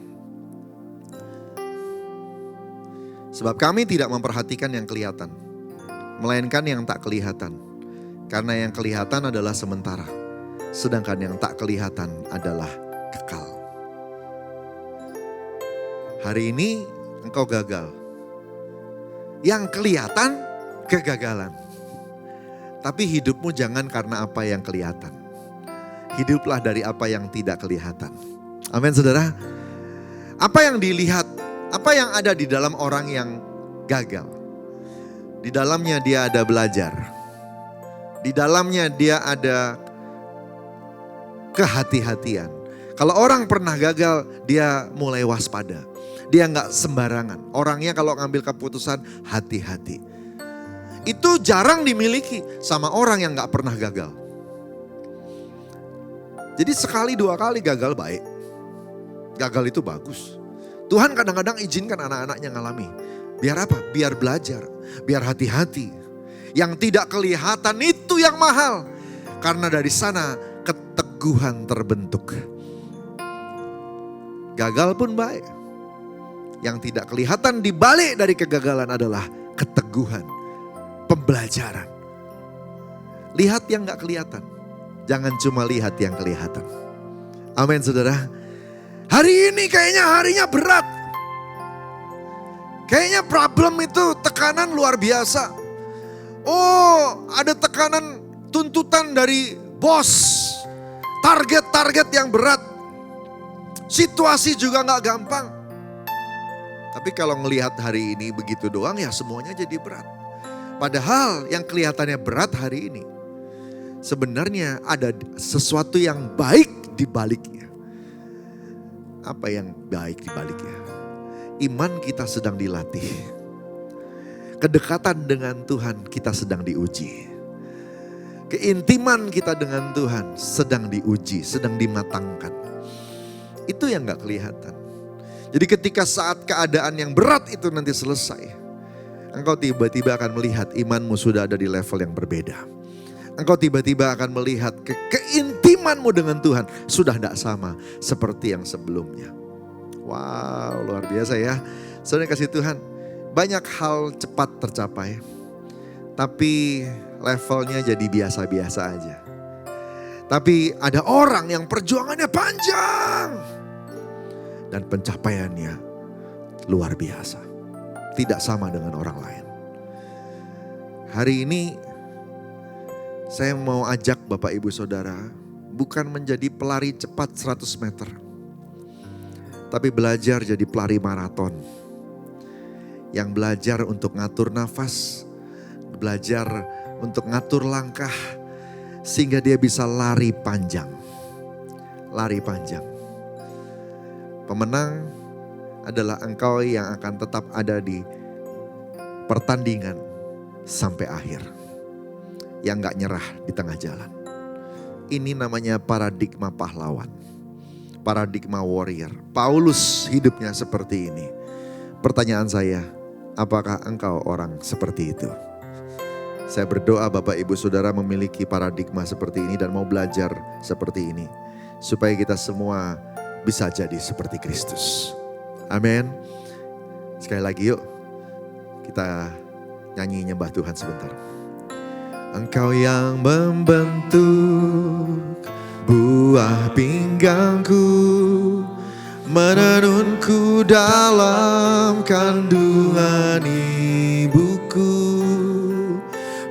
sebab kami tidak memperhatikan yang kelihatan, melainkan yang tak kelihatan. Karena yang kelihatan adalah sementara, sedangkan yang tak kelihatan adalah kekal. Hari ini engkau gagal. Yang kelihatan kegagalan. Tapi hidupmu jangan karena apa yang kelihatan. Hiduplah dari apa yang tidak kelihatan. Amin saudara. Apa yang dilihat, apa yang ada di dalam orang yang gagal. Di dalamnya dia ada belajar. Di dalamnya dia ada kehati-hatian. Kalau orang pernah gagal, dia mulai waspada. Dia gak sembarangan. Orangnya kalau ngambil keputusan, hati-hati. Itu jarang dimiliki sama orang yang gak pernah gagal. Jadi sekali 2 kali gagal baik. Gagal itu bagus. Tuhan kadang-kadang izinkan anak-anaknya ngalami. Biar apa? Biar belajar. Biar hati-hati. Yang tidak kelihatan itu yang mahal. Karena dari sana keteguhan terbentuk. Gagal pun baik. Yang tidak kelihatan di balik dari kegagalan adalah keteguhan. Pembelajaran. Lihat yang gak kelihatan. Jangan cuma lihat yang kelihatan. Amin saudara. Hari ini kayaknya harinya berat. Kayaknya problem itu tekanan luar biasa. Oh, ada tekanan tuntutan dari bos. Target-target yang berat. Situasi juga gak gampang. Tapi kalau ngelihat hari ini begitu doang ya semuanya jadi berat. Padahal yang kelihatannya berat hari ini. Sebenarnya ada sesuatu yang baik di baliknya. Apa yang baik di baliknya? Iman kita sedang dilatih. Kedekatan dengan Tuhan kita sedang diuji. Keintiman kita dengan Tuhan sedang diuji, sedang dimatangkan. Itu yang gak kelihatan. Jadi ketika saat keadaan yang berat itu nanti selesai, engkau tiba-tiba akan melihat imanmu sudah ada di level yang berbeda. Engkau tiba-tiba akan melihat keintimanmu dengan Tuhan sudah tidak sama seperti yang sebelumnya. Wow, luar biasa ya. Saudara kasih Tuhan, banyak hal cepat tercapai. Tapi levelnya jadi biasa-biasa aja. Tapi ada orang yang perjuangannya panjang. Dan pencapaiannya luar biasa. Tidak sama dengan orang lain. Hari ini saya mau ajak Bapak Ibu Saudara bukan menjadi pelari cepat 100 meter. Tapi belajar jadi pelari maraton. Yang belajar untuk ngatur nafas, belajar untuk ngatur langkah, sehingga dia bisa lari panjang. Lari panjang. Pemenang adalah engkau yang akan tetap ada di pertandingan sampai akhir. Yang gak nyerah di tengah jalan. Ini namanya paradigma pahlawan. Paradigma warrior. Paulus hidupnya seperti ini. Pertanyaan saya, apakah engkau orang seperti itu? Saya berdoa Bapak Ibu Saudara memiliki paradigma seperti ini dan mau belajar seperti ini. supaya kita semua bisa jadi seperti Kristus. Amin. Sekali lagi yuk kita nyanyi nyembah Tuhan sebentar. Engkau yang membentuk buah pinggangku, menenunku dalam kandungan ibuku.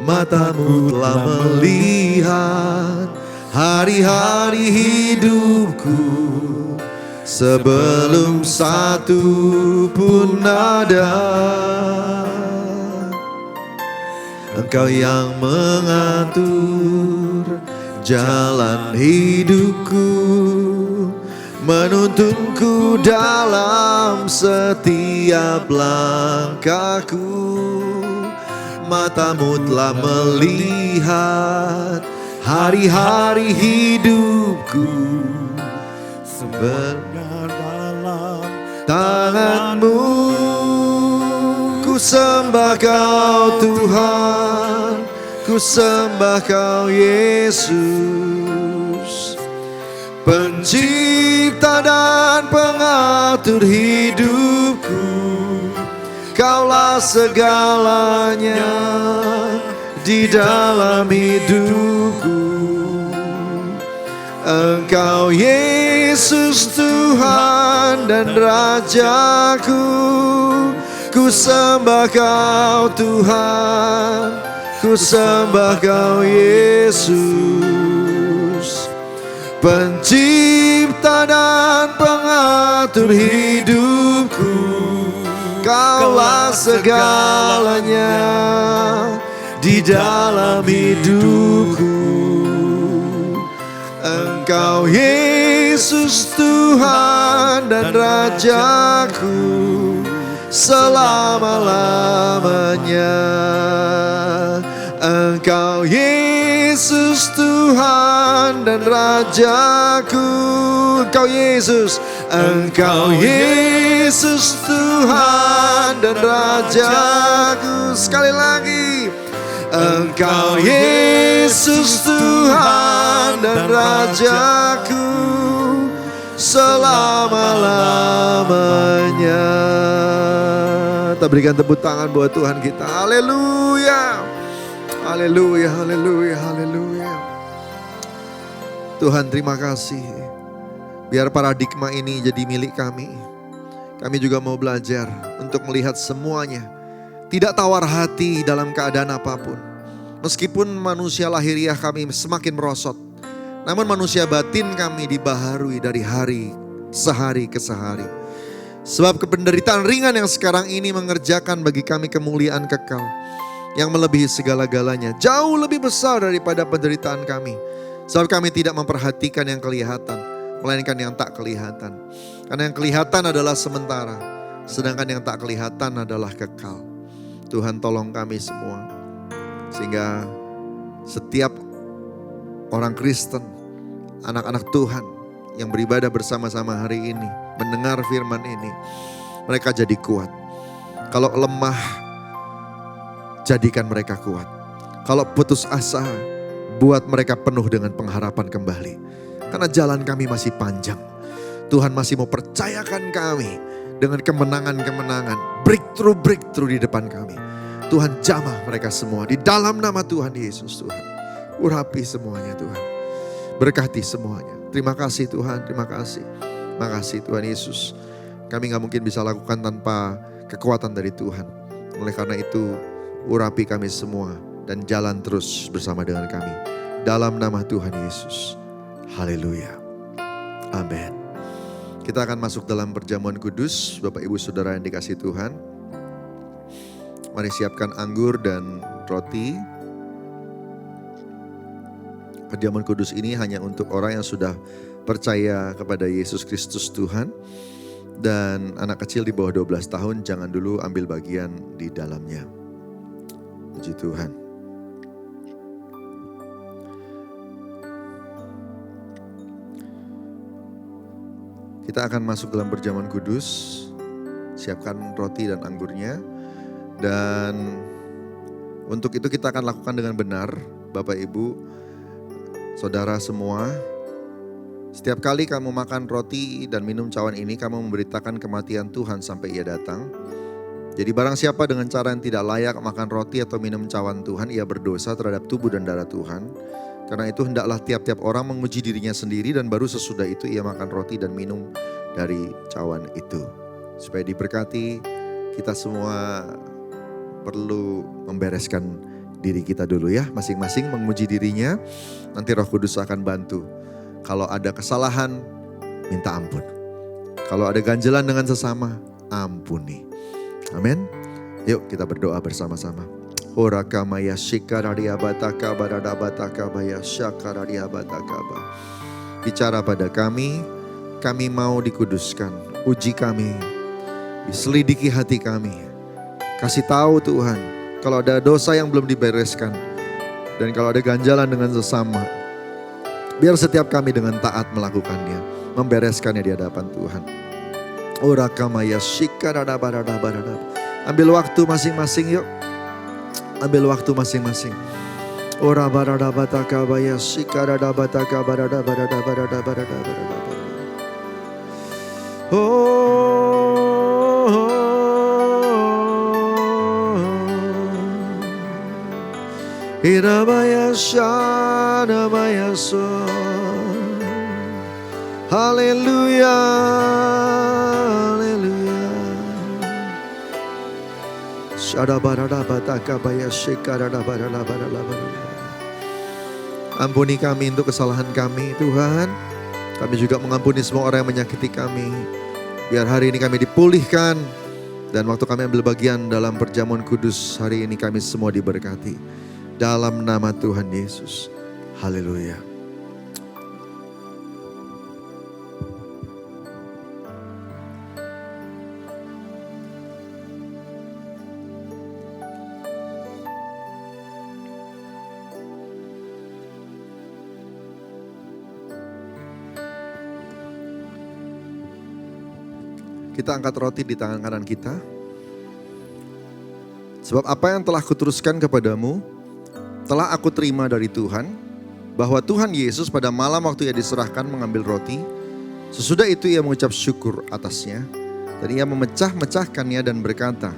Matamu telah melihat hari-hari hidupku, sebelum satu pun ada. Engkau yang mengatur jalan hidupku, menuntunku dalam setiap langkahku. Matamu telah melihat hari-hari hidupku, sebenarnya dalam tanganmu. Ku sembah Kau Tuhan, ku sembah Kau Yesus, Pencipta dan pengatur hidupku. Kaulah segalanya di dalam hidupku. Engkau Yesus Tuhan dan Rajaku. Ku sembah Kau Tuhan, ku sembah Kau Yesus, Pencipta dan pengatur hidupku. Kaulah segalanya di dalam hidupku. Engkau Yesus Tuhan dan Rajaku selama-lamanya. Engkau Yesus Tuhan dan Rajaku. Engkau Yesus, Engkau Yesus Tuhan dan Rajaku. Sekali lagi, Engkau Yesus Tuhan dan Rajaku selama-lamanya. Kita berikan tepuk tangan buat Tuhan kita. Haleluya. Haleluya, haleluya, haleluya. Tuhan, terima kasih. Biar paradigma ini jadi milik kami. Kami juga mau belajar untuk melihat semuanya. Tidak tawar hati dalam keadaan apapun. Meskipun manusia lahiriah kami semakin merosot, namun manusia batin kami dibaharui dari sehari ke sehari. Sebab penderitaan ringan yang sekarang ini mengerjakan bagi kami kemuliaan kekal yang melebihi segala-galanya, jauh lebih besar daripada penderitaan kami. Sebab kami tidak memperhatikan yang kelihatan, melainkan yang tak kelihatan. Karena yang kelihatan adalah sementara, sedangkan yang tak kelihatan adalah kekal. Tuhan, tolong kami semua, sehingga setiap orang Kristen, anak-anak Tuhan yang beribadah bersama-sama hari ini, mendengar firman ini, mereka jadi kuat. Kalau lemah, jadikan mereka kuat. Kalau putus asa, buat mereka penuh dengan pengharapan kembali. Karena jalan kami masih panjang. Tuhan masih mau percayakan kami dengan kemenangan-kemenangan, breakthrough di depan kami. Tuhan, jamah mereka semua di dalam nama Tuhan Yesus. Tuhan, urapi semuanya Tuhan. Berkati semuanya. Terima kasih Tuhan, terima kasih. Terima kasih Tuhan Yesus. Kami gak mungkin bisa lakukan tanpa kekuatan dari Tuhan. Oleh karena itu, urapi kami semua dan jalan terus bersama dengan kami. Dalam nama Tuhan Yesus. Haleluya. Amin. Kita akan masuk dalam perjamuan kudus. Bapak Ibu Saudara yang dikasihi Tuhan, mari siapkan anggur dan roti. Perjamuan kudus ini hanya untuk orang yang sudah percaya kepada Yesus Kristus Tuhan. Dan anak kecil di bawah 12 tahun jangan dulu ambil bagian di dalamnya. Puji Tuhan. Kita akan masuk dalam perjamuan kudus. Siapkan roti dan anggurnya. Dan untuk itu kita akan lakukan dengan benar. Bapak Ibu, Saudara semua, Setiap kali kamu makan roti dan minum cawan ini, kamu memberitakan kematian Tuhan sampai ia datang. Jadi barang siapa dengan cara yang tidak layak makan roti atau minum cawan Tuhan, ia berdosa terhadap tubuh dan darah Tuhan. Karena itu hendaklah tiap-tiap orang menguji dirinya sendiri dan baru sesudah itu ia makan roti dan minum dari cawan itu. Supaya diberkati, kita semua perlu membereskan diri kita dulu ya. Masing-masing menguji dirinya, nanti Roh Kudus akan bantu. Kalau ada kesalahan, minta ampun. Kalau ada ganjelan dengan sesama, ampuni. Amin. Yuk kita berdoa bersama-sama. Orakamaya shikarariabataka baradabataka baya shakarariabatakaba. Bicara pada kami mau dikuduskan. Uji kami, diselidiki hati kami. Kasih tahu Tuhan, kalau ada dosa yang belum dibereskan. Dan kalau ada ganjalan dengan sesama, biar setiap kami dengan taat melakukannya, membereskannya di hadapan Tuhan. Orakamaya shikaradabaradabarada. Ambil waktu masing-masing yuk. Ambil waktu masing-masing. Ora barada bataka baya shikarada bataka barada barada barada barada barada. Irabaya shana baya so. Haleluya. Ampuni kami untuk kesalahan kami Tuhan. Kami juga mengampuni semua orang yang menyakiti kami. Biar hari ini kami dipulihkan. Dan waktu kami ambil bagian dalam perjamuan kudus hari ini kami semua diberkati. Dalam nama Tuhan Yesus. Haleluya. Kita angkat roti di tangan kanan kita. Sebab apa yang telah kuteruskan kepadamu, telah aku terima dari Tuhan, bahwa Tuhan Yesus pada malam waktu ia diserahkan mengambil roti, sesudah itu ia mengucap syukur atasnya, dan ia memecah-mecahkannya dan berkata,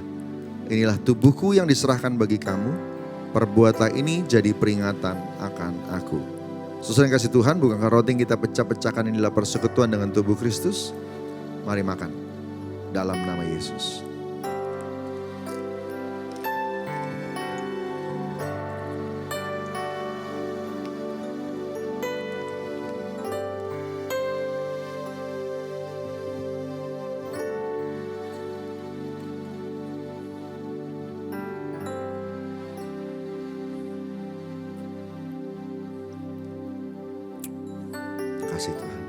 inilah tubuhku yang diserahkan bagi kamu, perbuatlah ini jadi peringatan akan aku. Saudara yang kasih Tuhan, bukankah roti yang kita pecah-pecahkan inilah persekutuan dengan tubuh Kristus? Mari makan. Dalam nama Yesus. Kasih Tuhan.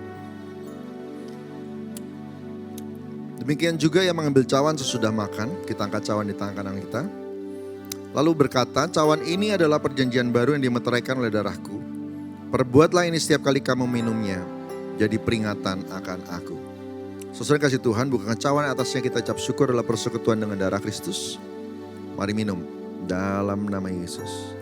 Demikian juga yang mengambil cawan sesudah makan, kita angkat cawan di tangan kanan kita. Lalu berkata, cawan ini adalah perjanjian baru yang dimeteraikan oleh darahku. Perbuatlah ini setiap kali kamu minumnya, jadi peringatan akan aku. Saudara kasih Tuhan, bukankah cawan atasnya kita ucap syukur adalah persekutuan dengan darah Kristus? Mari minum dalam nama Yesus.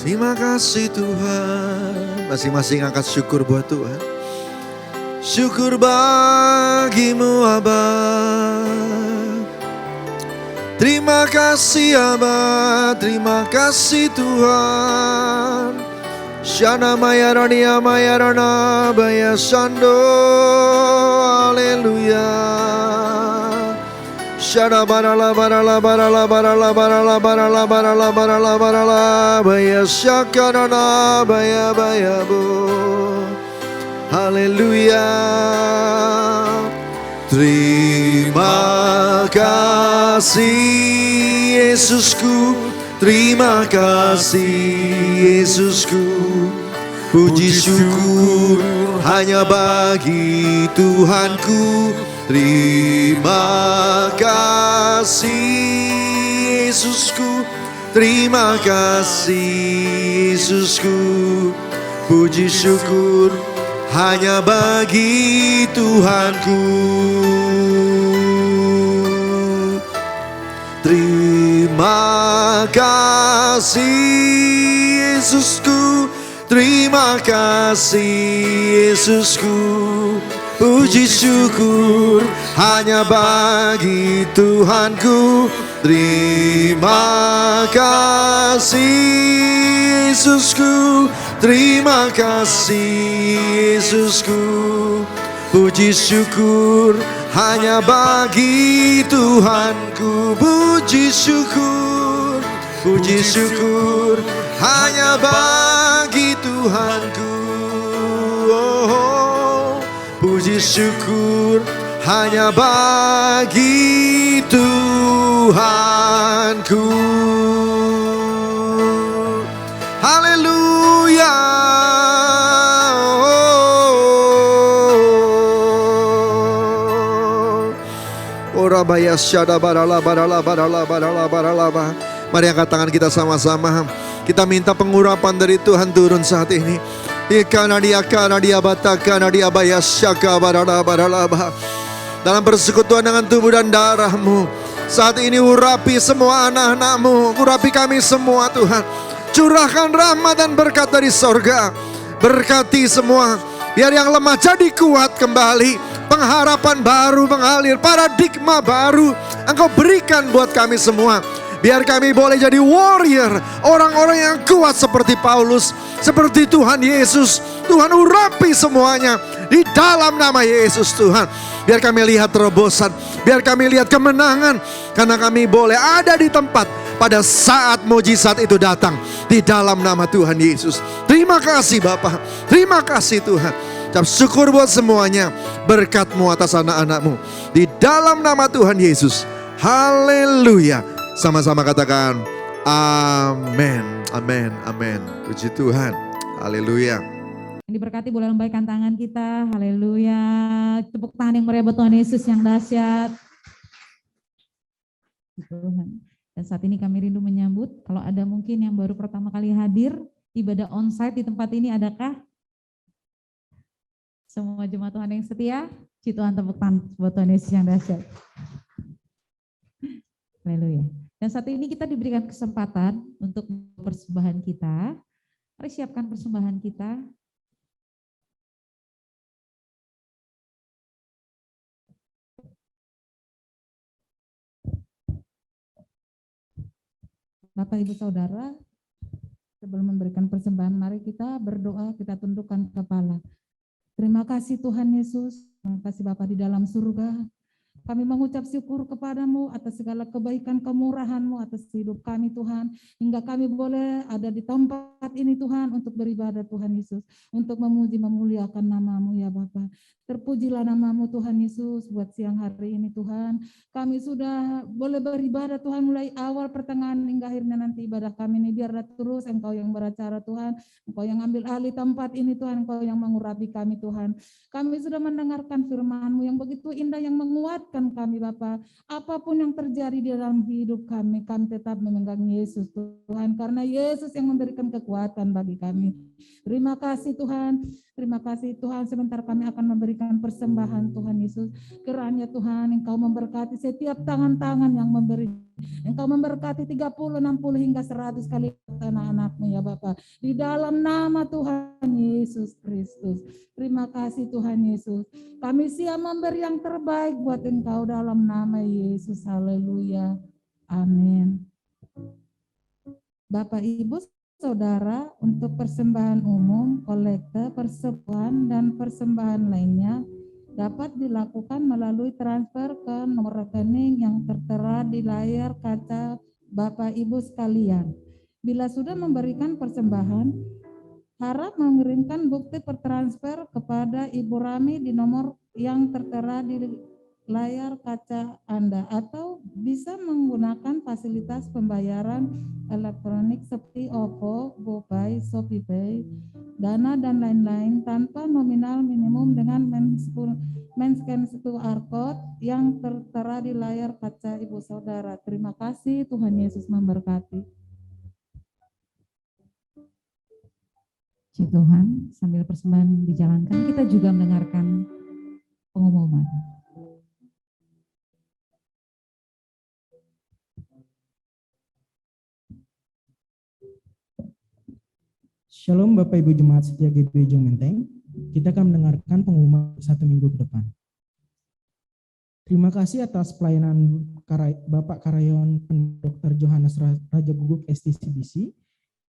Terima kasih Tuhan. Masing-masing angkat syukur buat Tuhan. Syukur bagimu Abba. Terima kasih Abba. Terima kasih Tuhan. Shana maya rania maya rana baya shando. Haleluya. Shana barala barala barala barala barala barala barala barala barala baya shakarana baya baya bo. Haleluya. Terima kasih Yesusku, terima kasih Yesusku. Puji syukur hanya bagi Tuhanku. Terima kasih Yesusku, terima kasih Yesusku. Puji syukur hanya bagi Tuhanku. Terima kasih Yesusku, terima kasih Yesusku. Puji syukur hanya bagi Tuhanku. Terima kasih Yesusku, terima kasih Yesusku. Puji syukur hanya bagi Tuhanku. Puji syukur hanya bagi Tuhanku. Oh, puji syukur hanya bagi Tuhanku. Haleluya. Orabaya syada barala. Mari angkat tangan kita sama-sama. Kita minta pengurapan dari Tuhan turun saat ini. Dalam persekutuan dengan tubuh dan darah-Mu, saat ini urapi semua anak-anak-Mu, urapi kami semua Tuhan. Curahkan rahmat dan berkat dari sorga. Berkati semua, biar yang lemah jadi kuat kembali. Pengharapan baru mengalir, paradigma baru Engkau berikan buat kami semua. Biar kami boleh jadi warrior, orang-orang yang kuat seperti Paulus, seperti Tuhan Yesus. Tuhan urapi semuanya di dalam nama Yesus Tuhan. Biar kami lihat terobosan, biar kami lihat kemenangan, karena kami boleh ada di tempat pada saat mujizat itu datang di dalam nama Tuhan Yesus. Terima kasih Bapa, terima kasih Tuhan. Ucap syukur buat semuanya, berkat-Mu atas anak-anak-Mu di dalam nama Tuhan Yesus. Haleluya. Sama-sama katakan amin, amin, amin. Puji Tuhan, haleluya. Diberkati, boleh lambaikan tangan kita, haleluya. Tepuk tangan yang meriah buat Tuhan Yesus yang dahsyat. Tuhan. Dan saat ini kami rindu menyambut, kalau ada mungkin yang baru pertama kali hadir, ibadah onsite di tempat ini, adakah? Semua jemaat Tuhan yang setia, puji Tuhan, tepuk tangan buat Tuhan Yesus yang dahsyat. Haleluya. Dan saat ini kita diberikan kesempatan untuk persembahan kita. Mari siapkan persembahan kita. Bapak, Ibu, Saudara, sebelum memberikan persembahan, mari kita berdoa, kita tundukkan kepala. Terima kasih Tuhan Yesus, terima kasih Bapa di dalam surga. Kami mengucap syukur kepadamu atas segala kebaikan kemurahan-Mu atas hidup kami Tuhan. Hingga kami boleh ada di tempat ini Tuhan untuk beribadah Tuhan Yesus. Untuk memuji memuliakan nama-Mu ya Bapa. Terpujilah nama-Mu Tuhan Yesus buat siang hari ini Tuhan. Kami sudah boleh beribadah Tuhan mulai awal pertengahan hingga akhirnya nanti ibadah kami ini. Biarlah terus Engkau yang beracara Tuhan. Engkau yang ambil alih tempat ini Tuhan. Engkau yang mengurapi kami Tuhan. Kami sudah mendengarkan firman-Mu yang begitu indah yang menguatkan kami Bapa. Apapun yang terjadi di dalam hidup kami tetap memegang Yesus Tuhan. Karena Yesus yang memberikan kekuatan bagi kami. Terima kasih Tuhan. Terima kasih Tuhan. Sebentar kami akan memberikan persembahan Tuhan Yesus. Kiranya Tuhan Engkau memberkati setiap tangan-tangan yang memberi. Engkau memberkati 30, 60 hingga 100 kali anak-anak-Mu ya Bapa. Di dalam nama Tuhan Yesus Kristus. Terima kasih Tuhan Yesus. Kami siap memberi yang terbaik buat Engkau dalam nama Yesus. Haleluya. Amin. Bapak, Ibu, Saudara, untuk persembahan umum, kolekte, persembahan, dan persembahan lainnya dapat dilakukan melalui transfer ke nomor rekening yang tertera di layar kaca Bapak Ibu sekalian. Bila sudah memberikan persembahan, harap mengirimkan bukti pertransfer kepada Ibu Rami di nomor yang tertera di layar kaca Anda, atau bisa menggunakan fasilitas pembayaran elektronik seperti OVO, GoPay, ShopeePay, Dana, dan lain-lain tanpa nominal minimum dengan men-scan QR code yang tertera di layar kaca Ibu Saudara. Terima kasih, Tuhan Yesus memberkati. Puji Tuhan, sambil persembahan dijalankan, kita juga mendengarkan pengumuman. Shalom Bapak Ibu Jemaat Setia GBI Ujung Menteng. Kita akan mendengarkan pengumuman 1 minggu ke depan. Terima kasih atas pelayanan Bapak Karyawan Dr. Johannes Raja Guguk STCBC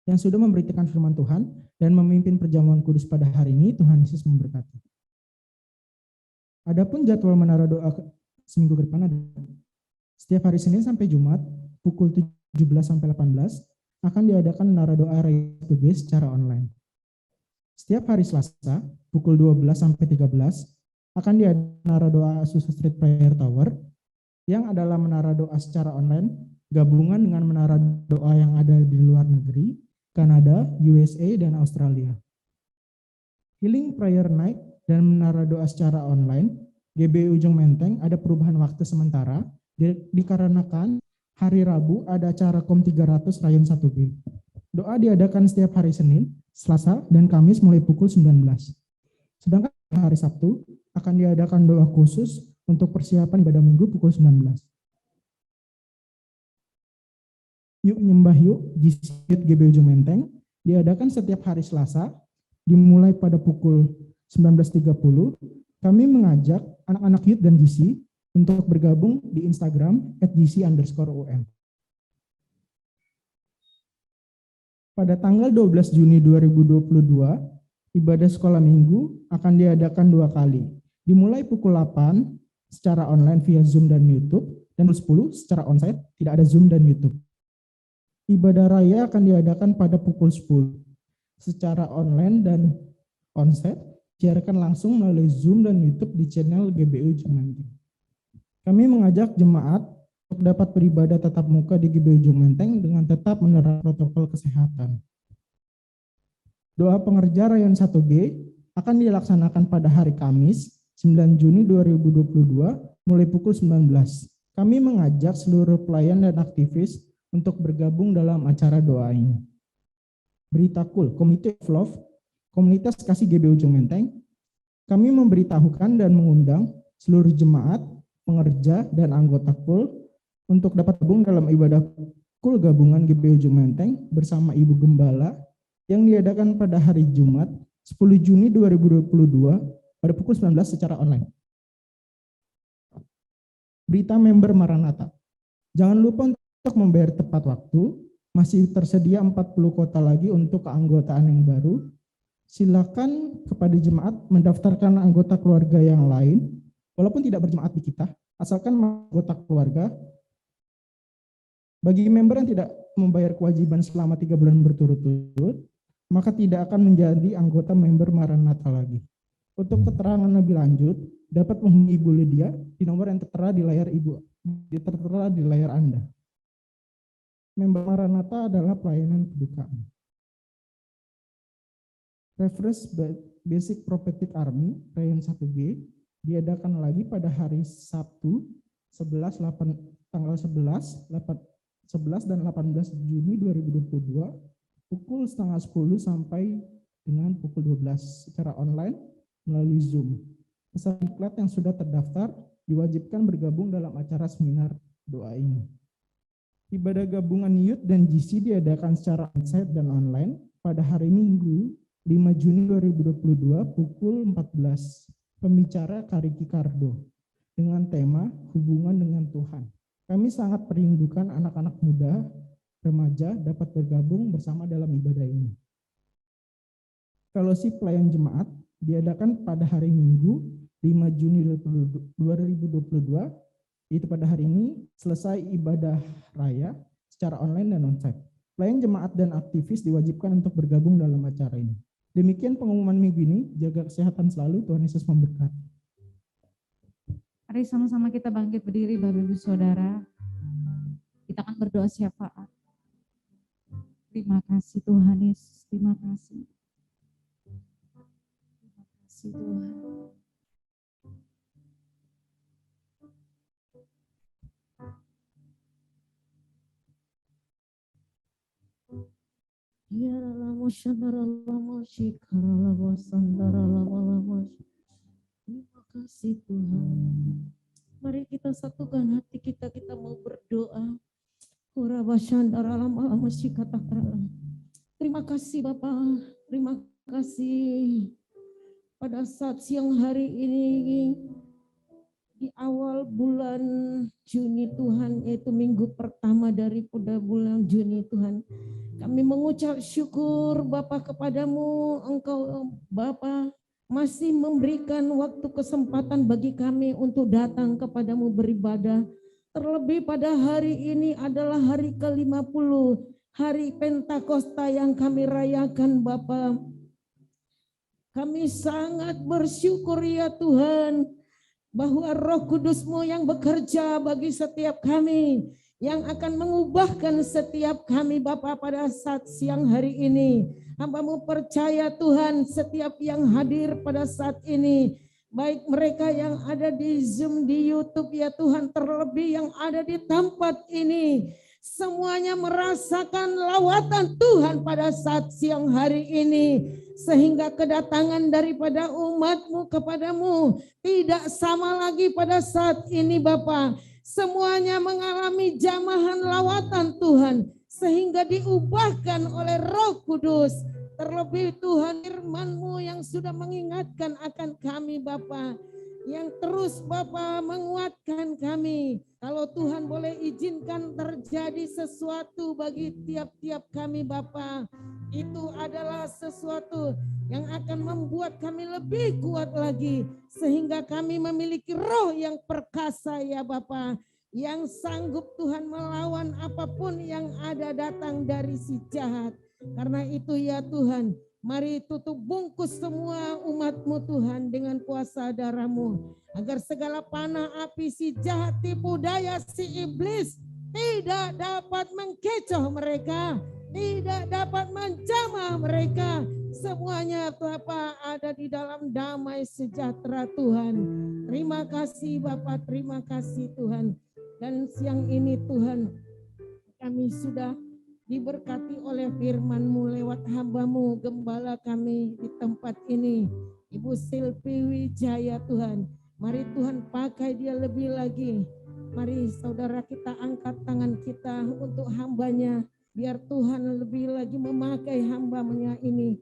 yang sudah memberitakan firman Tuhan dan memimpin perjamuan kudus pada hari ini. Tuhan Yesus memberkati. Adapun jadwal menara doa seminggu ke depan ada setiap hari Senin sampai Jumat pukul 17 sampai 18 akan diadakan menara doa Raya 1G secara online. Setiap hari Selasa pukul 12 sampai 13 akan diadakan menara doa Azusa Street Prayer Tower yang adalah menara doa secara online gabungan dengan menara doa yang ada di luar negeri, Kanada, USA, dan Australia. Healing Prayer Night dan menara doa secara online GBI Ujung Menteng ada perubahan waktu sementara dikarenakan hari Rabu ada acara KOM 300 Rayon 1G. Doa diadakan setiap hari Senin, Selasa, dan Kamis mulai pukul 19. Sedangkan hari Sabtu akan diadakan doa khusus untuk persiapan ibadah minggu pukul 19. Yuk Nyembah Yuk GBI Ujung Menteng diadakan setiap hari Selasa dimulai pada pukul 19.30. Kami mengajak anak-anak youth dan GC untuk bergabung di Instagram @gc_um. Pada tanggal 12 Juni 2022, ibadah sekolah minggu akan diadakan 2 kali. Dimulai pukul 8 secara online via Zoom dan YouTube, dan pukul 10 secara onsite, tidak ada Zoom dan YouTube. Ibadah raya akan diadakan pada pukul 10 secara online dan onsite, siarkan langsung melalui Zoom dan YouTube di channel GBI Ujung Menteng. Kami mengajak jemaat untuk dapat beribadah tatap muka di GBI Ujung Menteng dengan tetap menerapkan protokol kesehatan. Doa pengerja Rayon 1G akan dilaksanakan pada hari Kamis, 9 Juni 2022, mulai pukul 19. Kami mengajak seluruh pelayan dan aktivis untuk bergabung dalam acara doa ini. Berita cool, Community of Love, komunitas kasih GBI Ujung Menteng, kami memberitahukan dan mengundang seluruh jemaat, pengerja, dan anggota KUL untuk dapat gabung dalam ibadah KUL gabungan GBI Ujung Menteng bersama Ibu Gembala yang diadakan pada hari Jumat 10 Juni 2022 pada pukul 19 secara online. Berita member Maranatha. Jangan lupa untuk membayar tepat waktu, masih tersedia 40 kota lagi untuk keanggotaan yang baru. Silakan kepada jemaat mendaftarkan anggota keluarga yang lain, walaupun tidak berjemaat di kita, asalkan anggota keluarga. Bagi member yang tidak membayar kewajiban selama 3 bulan berturut-turut, maka tidak akan menjadi anggota member Maranatha lagi. Untuk keterangan lebih lanjut, dapat menghubungi Ibu Lydia di nomor yang tertera di layar Anda. Member Maranatha adalah pelayanan kedukaan. Refresh Basic Prophetic Army Rayon 1G diadakan lagi pada hari Sabtu tanggal 11 dan 18 Juni 2022 pukul 9:30 sampai dengan pukul 12 secara online melalui Zoom. Peserta diklat yang sudah terdaftar diwajibkan bergabung dalam acara seminar doa ini. Ibadah gabungan youth dan GC diadakan secara onsite dan online pada hari Minggu 5 Juni 2022 pukul 14. Pembicara Kariki Kardo dengan tema hubungan dengan Tuhan. Kami sangat merindukan anak-anak muda, remaja dapat bergabung bersama dalam ibadah ini. Fellowship pelayan jemaat diadakan pada hari Minggu 5 Juni 2022, yaitu pada hari ini selesai ibadah raya secara online dan onsite. Pelayan jemaat dan aktivis diwajibkan untuk bergabung dalam acara ini. Demikian pengumuman minggu ini, jaga kesehatan selalu, Tuhan Yesus memberkati. Mari sama-sama kita bangkit berdiri Bapak Ibu Saudara. Kita akan berdoa syafaat. Terima kasih Tuhan Yesus, terima kasih. Terima kasih Tuhan. Terima kasih Tuhan. Mari kita satukan hati kita mau berdoa. Terima kasih Bapa. Terima kasih pada saat siang hari ini di awal bulan Juni Tuhan, yaitu minggu pertama daripada bulan Juni Tuhan. Kami mengucap syukur Bapa kepadamu, Engkau Bapa masih memberikan waktu kesempatan bagi kami untuk datang kepadamu beribadah. Terlebih pada hari ini adalah hari ke-50, hari Pentakosta yang kami rayakan Bapa. Kami sangat bersyukur ya Tuhan, bahwa Roh Kudus-Mu yang bekerja bagi setiap kami, yang akan mengubahkan setiap kami Bapa pada saat siang hari ini. Hamba-Mu percaya Tuhan, setiap yang hadir pada saat ini, baik mereka yang ada di Zoom, di YouTube ya Tuhan, terlebih yang ada di tempat ini, semuanya merasakan lawatan Tuhan pada saat siang hari ini, sehingga kedatangan daripada umat-Mu kepadamu tidak sama lagi pada saat ini Bapa. Semuanya mengalami jamahan lawatan Tuhan, sehingga diubahkan oleh Roh Kudus. Terlebih Tuhan, firman-Mu yang sudah mengingatkan akan kami Bapa, yang terus Bapa menguatkan kami. Kalau Tuhan boleh izinkan terjadi sesuatu bagi tiap-tiap kami Bapa, itu adalah sesuatu yang akan membuat kami lebih kuat lagi, sehingga kami memiliki roh yang perkasa ya Bapa, yang sanggup Tuhan melawan apapun yang ada datang dari si jahat. Karena itu ya Tuhan, mari tutup bungkus semua umat-Mu Tuhan dengan kuasa darah-Mu, agar segala panah api si jahat, tipu daya si iblis tidak dapat mengkecoh mereka, tidak dapat menjamah mereka. Semuanya Bapa ada di dalam damai sejahtera Tuhan. Terima kasih Bapa, terima kasih Tuhan. Dan siang ini Tuhan, kami sudah diberkati oleh firman-Mu lewat hamba-Mu, gembala kami di tempat ini, Ibu Silvi Wijaya Tuhan. Mari Tuhan pakai dia lebih lagi. Mari saudara kita angkat tangan kita untuk hamba-Nya, biar Tuhan lebih lagi memakai hamba-Nya ini.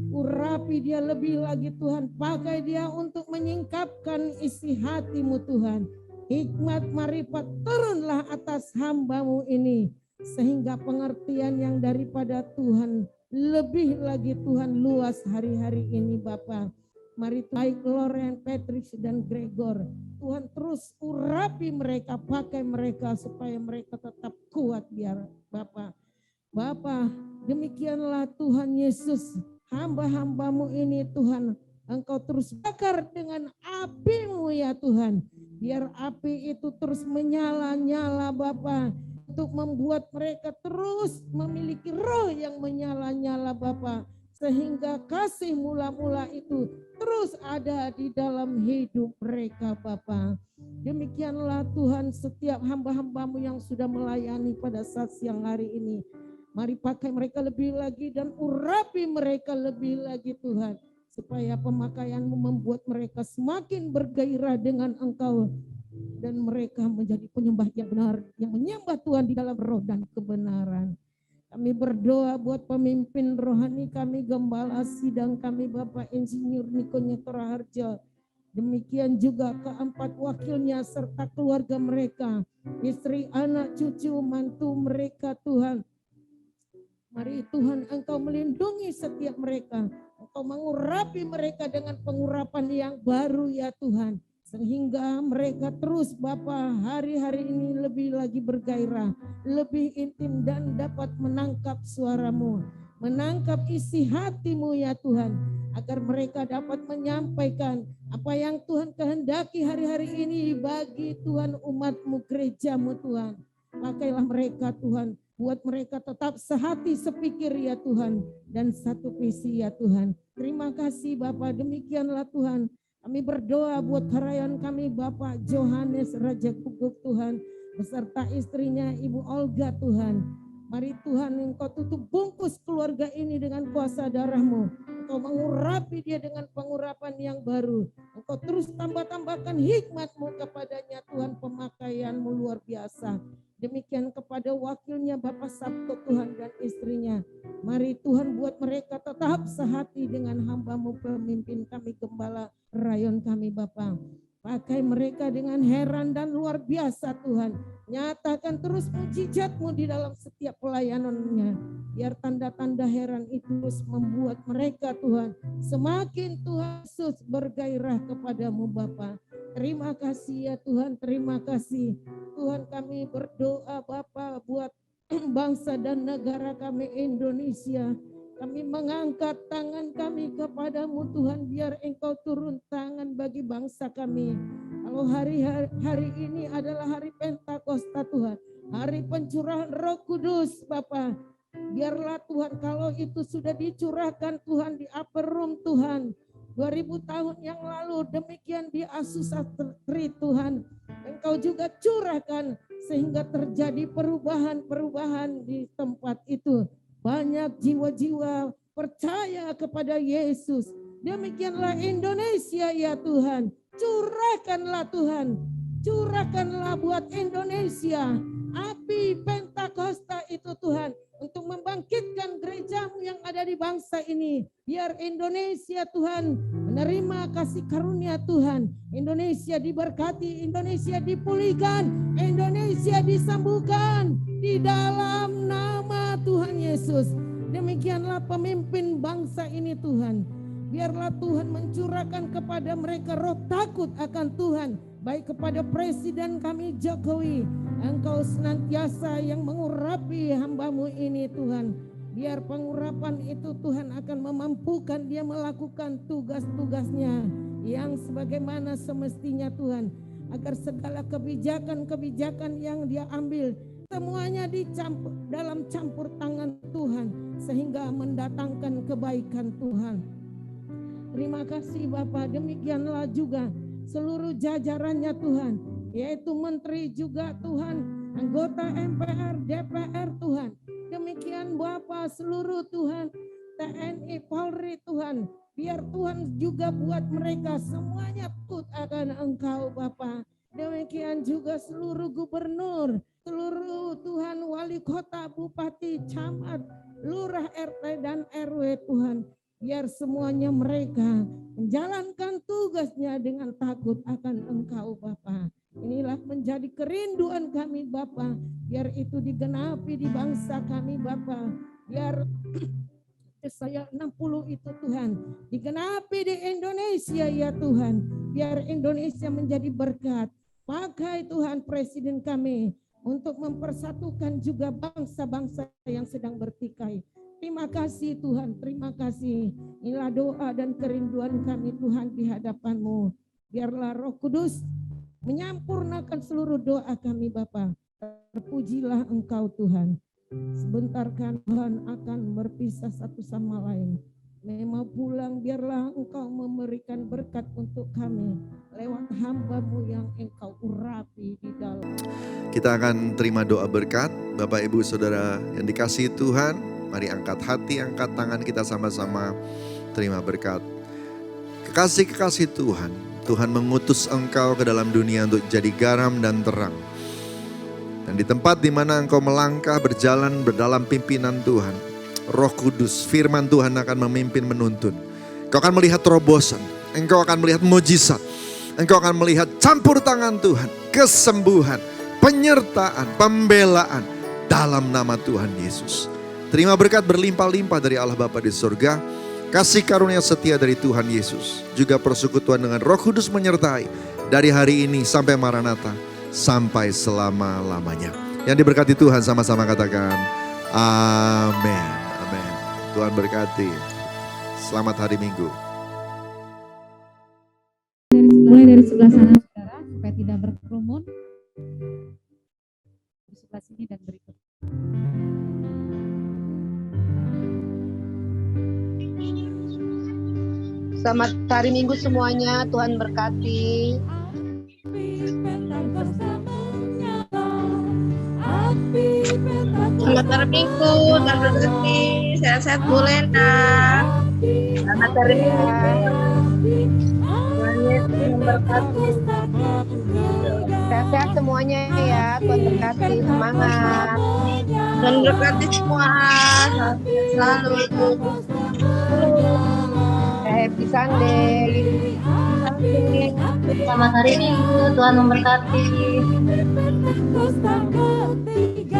Urapi dia lebih lagi Tuhan, pakai dia untuk menyingkapkan isi hati-Mu Tuhan. Hikmat marifat turunlah atas hamba-Mu ini, sehingga pengertian yang daripada Tuhan lebih lagi Tuhan luas hari-hari ini Bapa. Mari baik Loren, Patrick dan Gregor, Tuhan terus urapi mereka, pakai mereka supaya mereka tetap kuat biar Bapa. Bapa, demikianlah Tuhan Yesus, hamba-hamba-Mu ini Tuhan, Engkau terus bakar dengan api-Mu ya Tuhan. Biar api itu terus menyala-nyala Bapa, untuk membuat mereka terus memiliki roh yang menyala-nyala Bapa, sehingga kasih mula-mula itu terus ada di dalam hidup mereka Bapa. Demikianlah Tuhan, setiap hamba-hamba-Mu yang sudah melayani pada saat siang hari ini, mari pakai mereka lebih lagi dan urapi mereka lebih lagi Tuhan, supaya pemakaian-Mu membuat mereka semakin bergairah dengan Engkau, dan mereka menjadi penyembah yang benar, yang menyembah Tuhan di dalam roh dan kebenaran. Kami berdoa buat pemimpin rohani kami, gembala sidang kami Bapak Insinyur Niko Nyetora Harjo. Demikian juga keempat wakilnya serta keluarga mereka, istri, anak, cucu, mantu mereka Tuhan. Mari Tuhan Engkau melindungi setiap mereka, Engkau mengurapi mereka dengan pengurapan yang baru ya Tuhan, sehingga mereka terus Bapa hari-hari ini lebih lagi bergairah, lebih intim dan dapat menangkap suara-Mu, menangkap isi hati-Mu ya Tuhan, agar mereka dapat menyampaikan apa yang Tuhan kehendaki hari-hari ini bagi Tuhan umat-Mu, gereja-Mu Tuhan. Pakailah mereka Tuhan, buat mereka tetap sehati sepikir ya Tuhan, dan satu visi ya Tuhan. Terima kasih Bapa, demikianlah Tuhan. Kami berdoa buat karyawan kami Bapak Johannes Raja Kuguk Tuhan, beserta istrinya Ibu Olga Tuhan. Mari Tuhan Engkau tutup bungkus keluarga ini dengan kuasa darah-Mu. Engkau mengurapi dia dengan pengurapan yang baru. Engkau terus tambah-tambahkan hikmat-Mu kepadanya Tuhan, pemakaian-Mu luar biasa. Demikian kepada wakilnya Bapak Sabto Tuhan dan istrinya. Mari Tuhan buat mereka tetap sehati dengan hamba-Mu pemimpin kami, Gembala Rayon kami Bapak. Pakai mereka dengan heran dan luar biasa Tuhan. Nyatakan terus mujizat-Mu di dalam setiap pelayanannya. Biar tanda-tanda heran itu terus membuat mereka Tuhan semakin Tuhan Yesus bergairah kepadamu Bapa. Terima kasih ya Tuhan, terima kasih. Tuhan kami berdoa Bapa buat bangsa dan negara kami Indonesia. Kami mengangkat tangan kami kepadamu Tuhan, biar Engkau turun tangan bagi bangsa kami. Kalau hari ini adalah hari Pentakosta Tuhan, hari pencurahan Roh Kudus Bapa. Biarlah Tuhan kalau itu sudah dicurahkan Tuhan di upper room Tuhan. 2000 tahun yang lalu demikian di Azusa Street Tuhan. Engkau juga curahkan sehingga terjadi perubahan-perubahan di tempat itu. Banyak jiwa-jiwa percaya kepada Yesus. Demikianlah Indonesia ya Tuhan. Curahkanlah Tuhan. Curahkanlah buat Indonesia. Api Pentakosta itu Tuhan. Untuk membangkitkan gereja-Mu yang ada di bangsa ini. Biar Indonesia Tuhan menerima kasih karunia Tuhan. Indonesia diberkati, Indonesia dipulihkan, Indonesia disembuhkan di dalam nama Tuhan Yesus. Demikianlah pemimpin bangsa ini Tuhan. Biarlah Tuhan mencurahkan kepada mereka roh takut akan Tuhan. Baik kepada Presiden kami Jokowi. Engkau senantiasa yang mengurapi hamba-Mu ini Tuhan. Biar pengurapan itu Tuhan akan memampukan dia melakukan tugas-tugasnya yang sebagaimana semestinya Tuhan. Agar segala kebijakan-kebijakan yang dia ambil semuanya dicampur dalam campur tangan Tuhan. Sehingga mendatangkan kebaikan Tuhan. Terima kasih Bapak. Demikianlah juga seluruh jajarannya Tuhan. Yaitu menteri juga Tuhan. Anggota MPR, DPR Tuhan. Demikian Bapak seluruh Tuhan. TNI, Polri Tuhan. Biar Tuhan juga buat mereka semuanya takut akan Engkau Bapak. Demikian juga seluruh gubernur. Seluruh Tuhan wali kota, bupati, camat, lurah, RT dan RW Tuhan. Biar semuanya mereka menjalankan tugasnya dengan takut akan Engkau Bapa. Inilah menjadi kerinduan kami Bapa. Biar itu digenapi di bangsa kami Bapa. Biar Yesaya 60 itu Tuhan digenapi di Indonesia ya Tuhan. Biar Indonesia menjadi berkat. Pakai Tuhan Presiden kami untuk mempersatukan juga bangsa-bangsa yang sedang bertikai. Terima kasih Tuhan, terima kasih. Inilah doa dan kerinduan kami Tuhan di hadapan-Mu. Biarlah Roh Kudus menyampurnakan seluruh doa kami Bapa. Terpujilah Engkau Tuhan. Sebentar kan Tuhan akan berpisah satu sama lain. Memang pulang biarlah Engkau memberikan berkat untuk kami. Lewat hamba-Mu yang Engkau urapi di dalam. Kita akan terima doa berkat. Bapak Ibu Saudara yang dikasihi Tuhan. Mari angkat hati, angkat tangan kita sama-sama terima berkat. Kekasih-kekasih Tuhan, Tuhan mengutus engkau ke dalam dunia untuk jadi garam dan terang. Dan di tempat di mana engkau melangkah berjalan berdalam pimpinan Tuhan, Roh Kudus, firman Tuhan akan memimpin menuntun. Engkau akan melihat terobosan, engkau akan melihat mujizat, engkau akan melihat campur tangan Tuhan, kesembuhan, penyertaan, pembelaan dalam nama Tuhan Yesus. Terima berkat berlimpah-limpah dari Allah Bapa di surga. Kasih karunia setia dari Tuhan Yesus. Juga persekutuan dengan Roh Kudus menyertai. Dari hari ini sampai Maranatha. Sampai selama-lamanya. Yang diberkati Tuhan sama-sama katakan. Amin. Amin. Tuhan berkati. Selamat hari Minggu. Mulai dari sebelah sana saudara. Supaya tidak berkerumun. Di sebelah sini dan berikut. Selamat hari Minggu semuanya, Tuhan berkati. Selamat hari Minggu, Tuhan berkati. Sehat-sehat Bu Lena. Selamat hari Minggu. Tuhan Yesus memberkati. Sehat-sehat semuanya ya. Tuhan berkati, semangat. Dan berkati semua selalu. Happy Sunday. Selamat hari Minggu, Tuhan memberkati. Terus tak ketiga